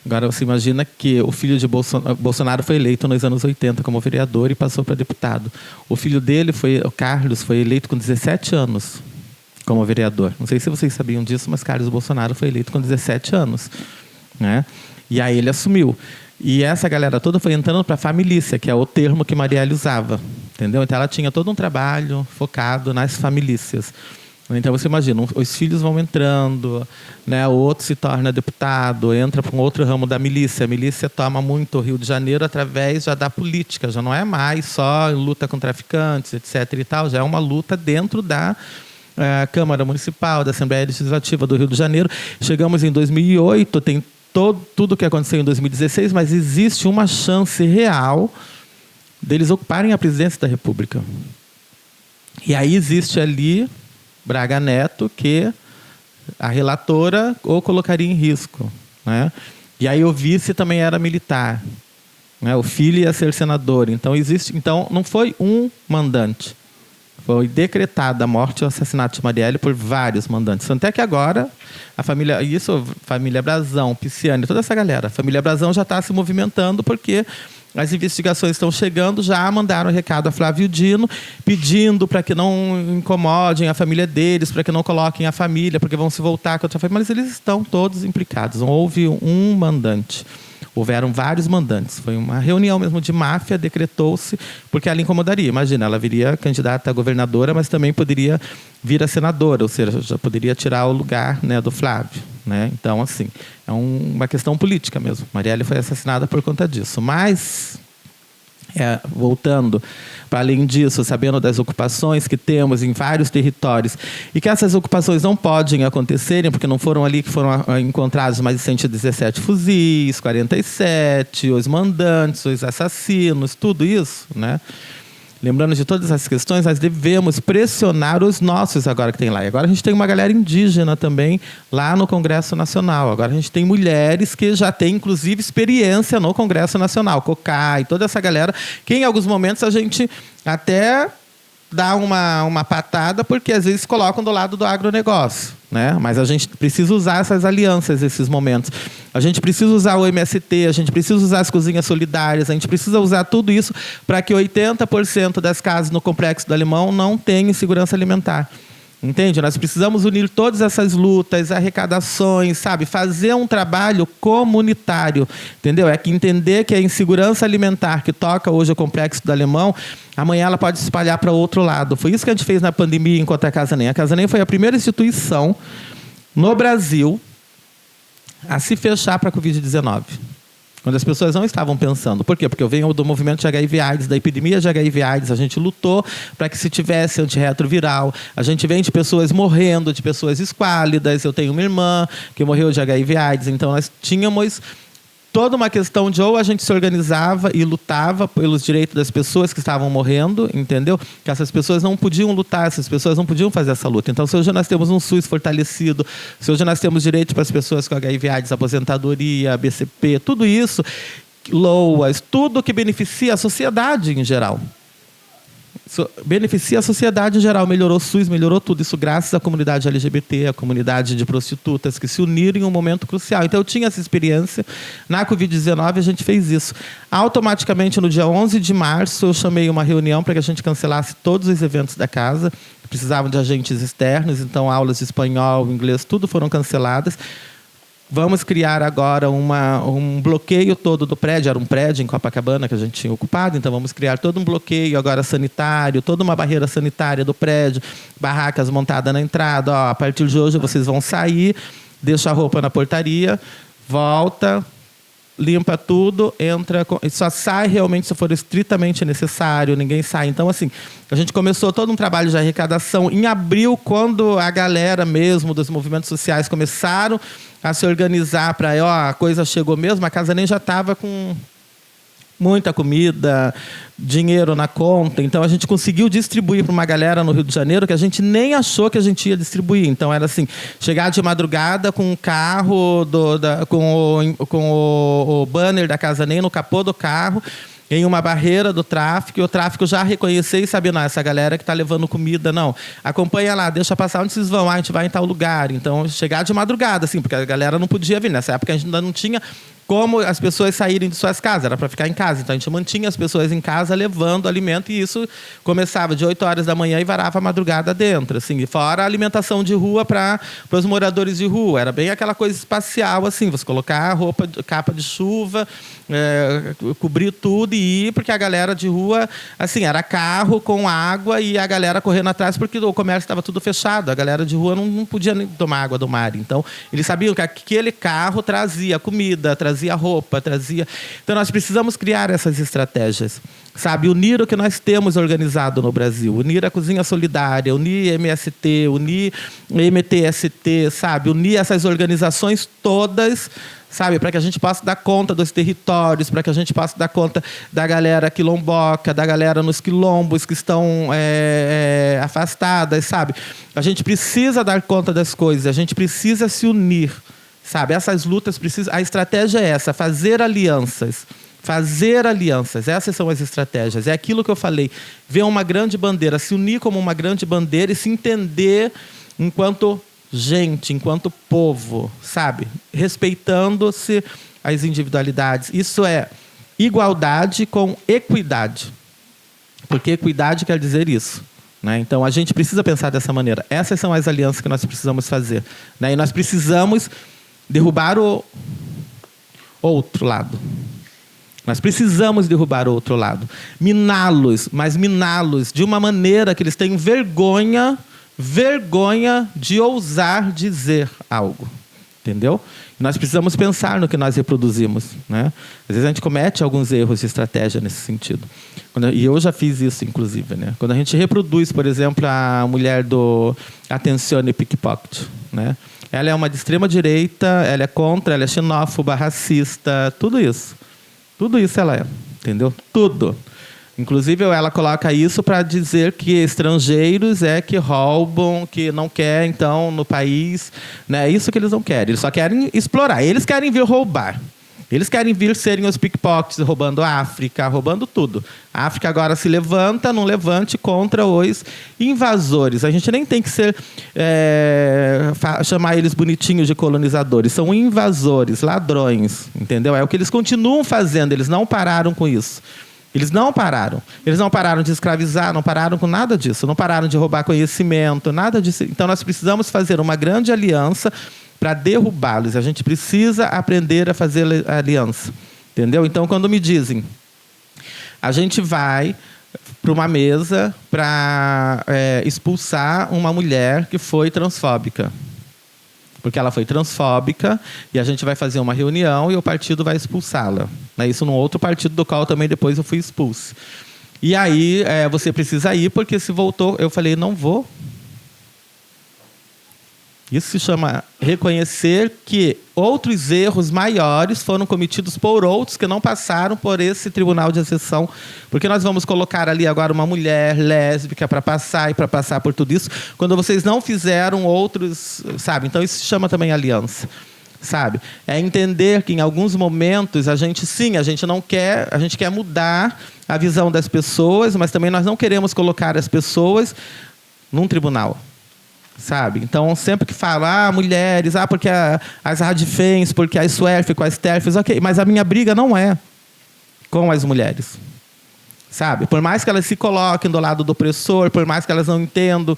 Agora, você imagina que o filho de Bolsonaro foi eleito nos anos 80 como vereador e passou para deputado. O filho dele, o Carlos, foi eleito com 17 anos como vereador. Não sei se vocês sabiam disso, mas Carlos Bolsonaro foi eleito com 17 anos. Né? E aí ele assumiu. E essa galera toda foi entrando para a família, que é o termo que Marielle usava. Entendeu? Então ela tinha todo um trabalho focado nas famílias. Então você imagina, os filhos vão entrando, né? O outro se torna deputado, entra para um outro ramo da milícia. A milícia toma muito o Rio de Janeiro através já da política, já não é mais só luta com traficantes, etc. e tal, já é uma luta dentro da Câmara Municipal, da Assembleia Legislativa do Rio de Janeiro. Chegamos em 2008, tem tudo o que aconteceu em 2016, mas existe uma chance real deles ocuparem a presidência da República. E aí existe ali Braga Neto, que a relatora o colocaria em risco. Né? E aí o vice também era militar. Né? O filho ia ser senador. Então, não foi um mandante. Foi decretada a morte e o assassinato de Marielle por vários mandantes. Até que agora, a família Brazão, Pisciani, toda essa galera, a família Brazão já está se movimentando porque as investigações estão chegando, já mandaram recado a Flávio Dino, pedindo para que não incomodem a família deles, para que não coloquem a família, porque vão se voltar contra a família, mas eles estão todos implicados. Não houve um mandante. Houveram vários mandantes. Foi uma reunião mesmo de máfia, decretou-se, porque ela incomodaria. Imagina, ela viria candidata a governadora, mas também poderia vir a senadora, ou seja, já poderia tirar o lugar, né, do Flávio. Né? Então, assim, é uma questão política mesmo. Marielle foi assassinada por conta disso. Mas, voltando, para além disso, sabendo das ocupações que temos em vários territórios, e que essas ocupações não podem acontecerem, porque não foram ali que foram encontrados mais de 117 fuzis, 47, os mandantes, os assassinos, tudo isso, né? Lembrando de todas essas questões, nós devemos pressionar os nossos agora que tem lá. E agora a gente tem uma galera indígena também lá no Congresso Nacional. Agora a gente tem mulheres que já têm, inclusive, experiência no Congresso Nacional. Cocai, toda essa galera, que em alguns momentos a gente até dá uma patada, porque às vezes colocam do lado do agronegócio. Né? Mas a gente precisa usar essas alianças nesses momentos. A gente precisa usar o MST, a gente precisa usar as cozinhas solidárias, a gente precisa usar tudo isso para que 80% das casas no Complexo do Alemão não tenham segurança alimentar. Entende? Nós precisamos unir todas essas lutas, arrecadações, sabe? Fazer um trabalho comunitário, entendeu? É que entender que a insegurança alimentar que toca hoje o Complexo do Alemão, amanhã ela pode se espalhar para outro lado. Foi isso que a gente fez na pandemia enquanto a Casa Nem. A Casa Nem foi a primeira instituição no Brasil a se fechar para a Covid-19. Quando as pessoas não estavam pensando. Por quê? Porque eu venho do movimento de HIV/AIDS, da epidemia de HIV/AIDS. A gente lutou para que se tivesse antirretroviral. A gente vem de pessoas morrendo, de pessoas esquálidas. Eu tenho uma irmã que morreu de HIV/AIDS. Então, nós tínhamos toda uma questão de ou a gente se organizava e lutava pelos direitos das pessoas que estavam morrendo, entendeu? Que essas pessoas não podiam lutar, essas pessoas não podiam fazer essa luta. Então, se hoje nós temos um SUS fortalecido, se hoje nós temos direitos para as pessoas com HIV/AIDS, aposentadoria, BCP, tudo isso, LOAS, tudo que beneficia a sociedade em geral. Beneficia a sociedade em geral, melhorou o SUS, melhorou tudo isso graças à comunidade LGBT, à comunidade de prostitutas que se uniram em um momento crucial. Então eu tinha essa experiência, na Covid-19 a gente fez isso. Automaticamente no dia 11 de março eu chamei uma reunião para que a gente cancelasse todos os eventos da casa, precisavam de agentes externos, então aulas de espanhol, inglês, tudo foram canceladas. Vamos criar agora um bloqueio todo do prédio. Era um prédio em Copacabana que a gente tinha ocupado, então vamos criar todo um bloqueio agora sanitário, toda uma barreira sanitária do prédio, barracas montadas na entrada. Ó, a partir de hoje vocês vão sair, deixa a roupa na portaria, volta, limpa tudo, entra, só sai realmente se for estritamente necessário, ninguém sai. Então, assim, a gente começou todo um trabalho de arrecadação. Em abril, quando a galera mesmo dos movimentos sociais começaram a se organizar para, a coisa chegou mesmo, a Casa Nem já estava com muita comida, dinheiro na conta. Então, a gente conseguiu distribuir para uma galera no Rio de Janeiro que a gente nem achou que a gente ia distribuir. Então, era assim, chegar de madrugada com um carro, com o banner da Casa Nem no capô do carro, em uma barreira do tráfico, e o tráfico já reconhecer e saber, não, essa galera que está levando comida, não, acompanha lá, deixa passar, onde vocês vão? A gente vai em tal lugar. Então, chegar de madrugada, assim, porque a galera não podia vir. Nessa época, a gente ainda não tinha como as pessoas saírem de suas casas, era para ficar em casa. Então, a gente mantinha as pessoas em casa levando alimento, e isso começava de 8 horas da manhã e varava a madrugada dentro, assim, e fora a alimentação de rua para os moradores de rua. Era bem aquela coisa espacial, assim, você colocar roupa, capa de chuva, cobrir tudo e ir, porque a galera de rua, assim, era carro com água e a galera correndo atrás, porque o comércio estava tudo fechado. A galera de rua não podia nem tomar água do mar. Então, eles sabiam que aquele carro trazia comida, trazia roupa, trazia... Então, nós precisamos criar essas estratégias, sabe? Unir o que nós temos organizado no Brasil. Unir a Cozinha Solidária, unir MST, unir MTST, sabe? Unir essas organizações todas, sabe? Para que a gente possa dar conta dos territórios, para que a gente possa dar conta da galera quilomboca, da galera nos quilombos que estão afastadas, sabe? A gente precisa dar conta das coisas, a gente precisa se unir, sabe? Essas lutas precisam... A estratégia é essa, fazer alianças. Fazer alianças, essas são as estratégias. É aquilo que eu falei, ver uma grande bandeira, se unir como uma grande bandeira e se entender enquanto gente, enquanto povo, sabe? Respeitando-se as individualidades. Isso é igualdade com equidade. Porque equidade quer dizer isso, né? Então, a gente precisa pensar dessa maneira. Essas são as alianças que nós precisamos fazer, né? E nós precisamos derrubar o outro lado. Nós precisamos derrubar o outro lado. Miná-los, mas miná-los de uma maneira que eles tenham vergonha de ousar dizer algo. Entendeu? Nós precisamos pensar no que nós reproduzimos, né? Às vezes a gente comete alguns erros de estratégia nesse sentido. E eu já fiz isso, inclusive, né? Quando a gente reproduz, por exemplo, a mulher do Attenzione Pickpocket, né? Ela é uma de extrema direita, ela é contra, ela é xenófoba, racista, tudo isso. Tudo isso ela é, entendeu? Tudo. Inclusive, ela coloca isso para dizer que estrangeiros é que roubam, que não quer, então, no país. Né? É isso que eles não querem. Eles só querem explorar. Eles querem vir roubar. Eles querem vir serem os pickpockets, roubando a África, roubando tudo. A África agora se levanta, num levante contra os invasores. A gente nem tem que chamar eles bonitinhos de colonizadores. São invasores, ladrões, entendeu? É o que eles continuam fazendo, eles não pararam com isso. Eles não pararam. Eles não pararam de escravizar, não pararam com nada disso. Não pararam de roubar conhecimento, nada disso. Então, nós precisamos fazer uma grande aliança para derrubá-los. A gente precisa aprender a fazer aliança. Entendeu? Então, quando me dizem, a gente vai para uma mesa para expulsar uma mulher que foi transfóbica. Porque ela foi transfóbica e a gente vai fazer uma reunião e o partido vai expulsá-la. Isso num outro partido do qual também depois eu fui expulso. E aí você precisa ir, porque se voltou... Eu falei, não vou. Isso se chama reconhecer que outros erros maiores foram cometidos por outros que não passaram por esse tribunal de exceção. Porque nós vamos colocar ali agora uma mulher lésbica para passar por tudo isso, quando vocês não fizeram outros, sabe? Então isso se chama também aliança, sabe? É entender que em alguns momentos a gente não quer, a gente quer mudar a visão das pessoas, mas também nós não queremos colocar as pessoas num tribunal. Sabe? Então, sempre que fala, mulheres, porque as radifens, porque as SWERF, com as TERFs, ok, mas a minha briga não é com as mulheres. Sabe? Por mais que elas se coloquem do lado do opressor, por mais que elas não entendam,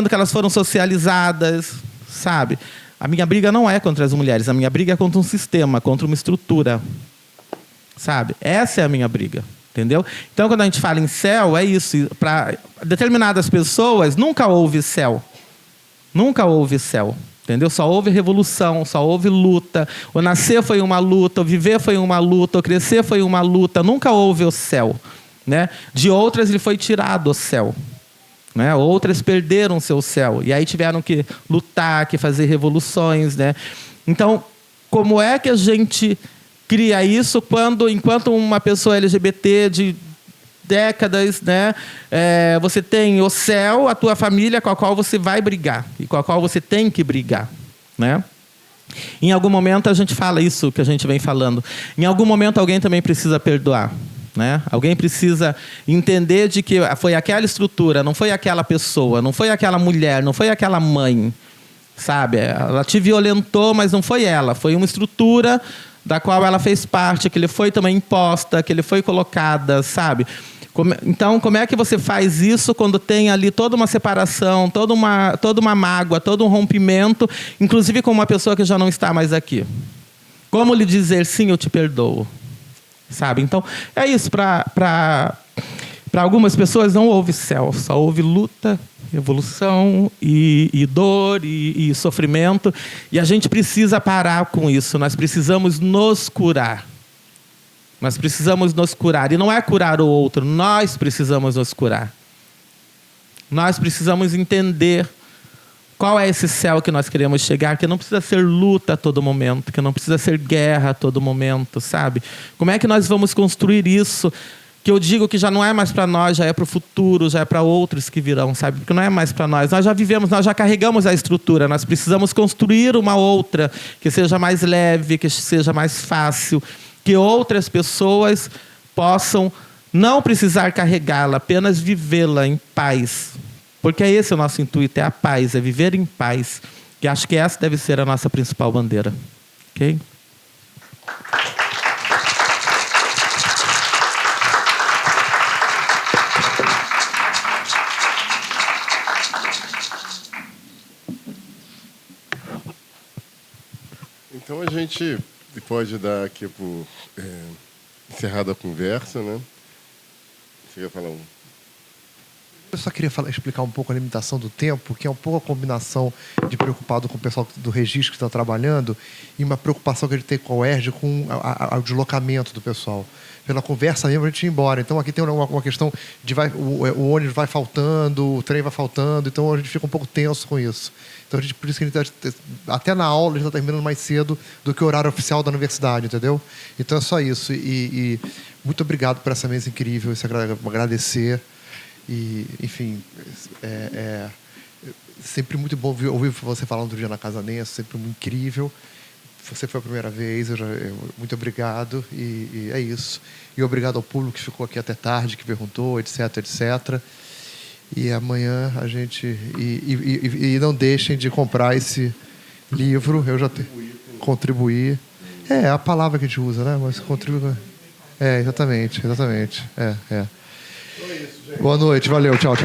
que elas foram socializadas, sabe? A minha briga não é contra as mulheres, a minha briga é contra um sistema, contra uma estrutura. Sabe? Essa é a minha briga. Entendeu? Então, quando a gente fala em céu, é isso. Para determinadas pessoas, nunca houve céu. Nunca houve céu. Entendeu? Só houve revolução, só houve luta. O nascer foi uma luta, o viver foi uma luta, o crescer foi uma luta. Nunca houve o céu. Né? De outras, ele foi tirado o céu. Né? Outras perderam seu céu. E aí tiveram que lutar, que fazer revoluções. Né? Então, como é que a gente cria isso enquanto uma pessoa LGBT de décadas, né, você tem o céu, a tua família com a qual você vai brigar e com a qual você tem que brigar, né? Em algum momento a gente fala isso que a gente vem falando. Em algum momento alguém também precisa perdoar, né? Alguém precisa entender de que foi aquela estrutura, não foi aquela pessoa, não foi aquela mulher, não foi aquela mãe, sabe? Ela te violentou, mas não foi ela, foi uma estrutura da qual ela fez parte, que ele foi também imposta, que ele foi colocada, sabe? Então, como é que você faz isso quando tem ali toda uma separação, toda uma mágoa, todo um rompimento, inclusive com uma pessoa que já não está mais aqui? Como lhe dizer, sim, eu te perdoo? Sabe? Então, é isso. Para algumas pessoas não houve céu, só houve luta, evolução e dor e sofrimento. E a gente precisa parar com isso. Nós precisamos nos curar. Nós precisamos nos curar. E não é curar o outro, nós precisamos nos curar. Nós precisamos entender qual é esse céu que nós queremos chegar, que não precisa ser luta a todo momento, que não precisa ser guerra a todo momento, sabe? Como é que nós vamos construir isso? Que eu digo que já não é mais para nós, já é para o futuro, já é para outros que virão, sabe? Porque não é mais para nós. Nós já vivemos, nós já carregamos a estrutura. Nós precisamos construir uma outra que seja mais leve, que seja mais fácil, que outras pessoas possam não precisar carregá-la, apenas vivê-la em paz. Porque é esse o nosso intuito, é a paz, é viver em paz. E acho que essa deve ser a nossa principal bandeira. Ok? Então a gente pode dar aqui por encerrada a conversa, né? Você quer falar Eu só queria explicar um pouco a limitação do tempo, que é um pouco a combinação de preocupado com o pessoal do registro que está trabalhando e uma preocupação que a gente tem com a UERJ com o deslocamento do pessoal. Pela conversa mesmo, a gente ir embora. Então, aqui tem uma questão de o ônibus vai faltando, o trem vai faltando, então a gente fica um pouco tenso com isso. Então, por isso que a gente até na aula a gente está terminando mais cedo do que o horário oficial da universidade, entendeu? Então, é só isso. E muito obrigado por essa mesa incrível, agradecer. E, enfim, sempre muito bom ouvir você falar outro dia na Casa Nense, sempre muito incrível. você foi a primeira vez, muito obrigado, e é isso. E obrigado ao público que ficou aqui até tarde, que perguntou, etc, etc. E amanhã a gente... E não deixem de comprar esse livro, eu já tenho... Contribuir. É a palavra que a gente usa, né? Mas contribuir... exatamente. Boa noite, valeu, tchau.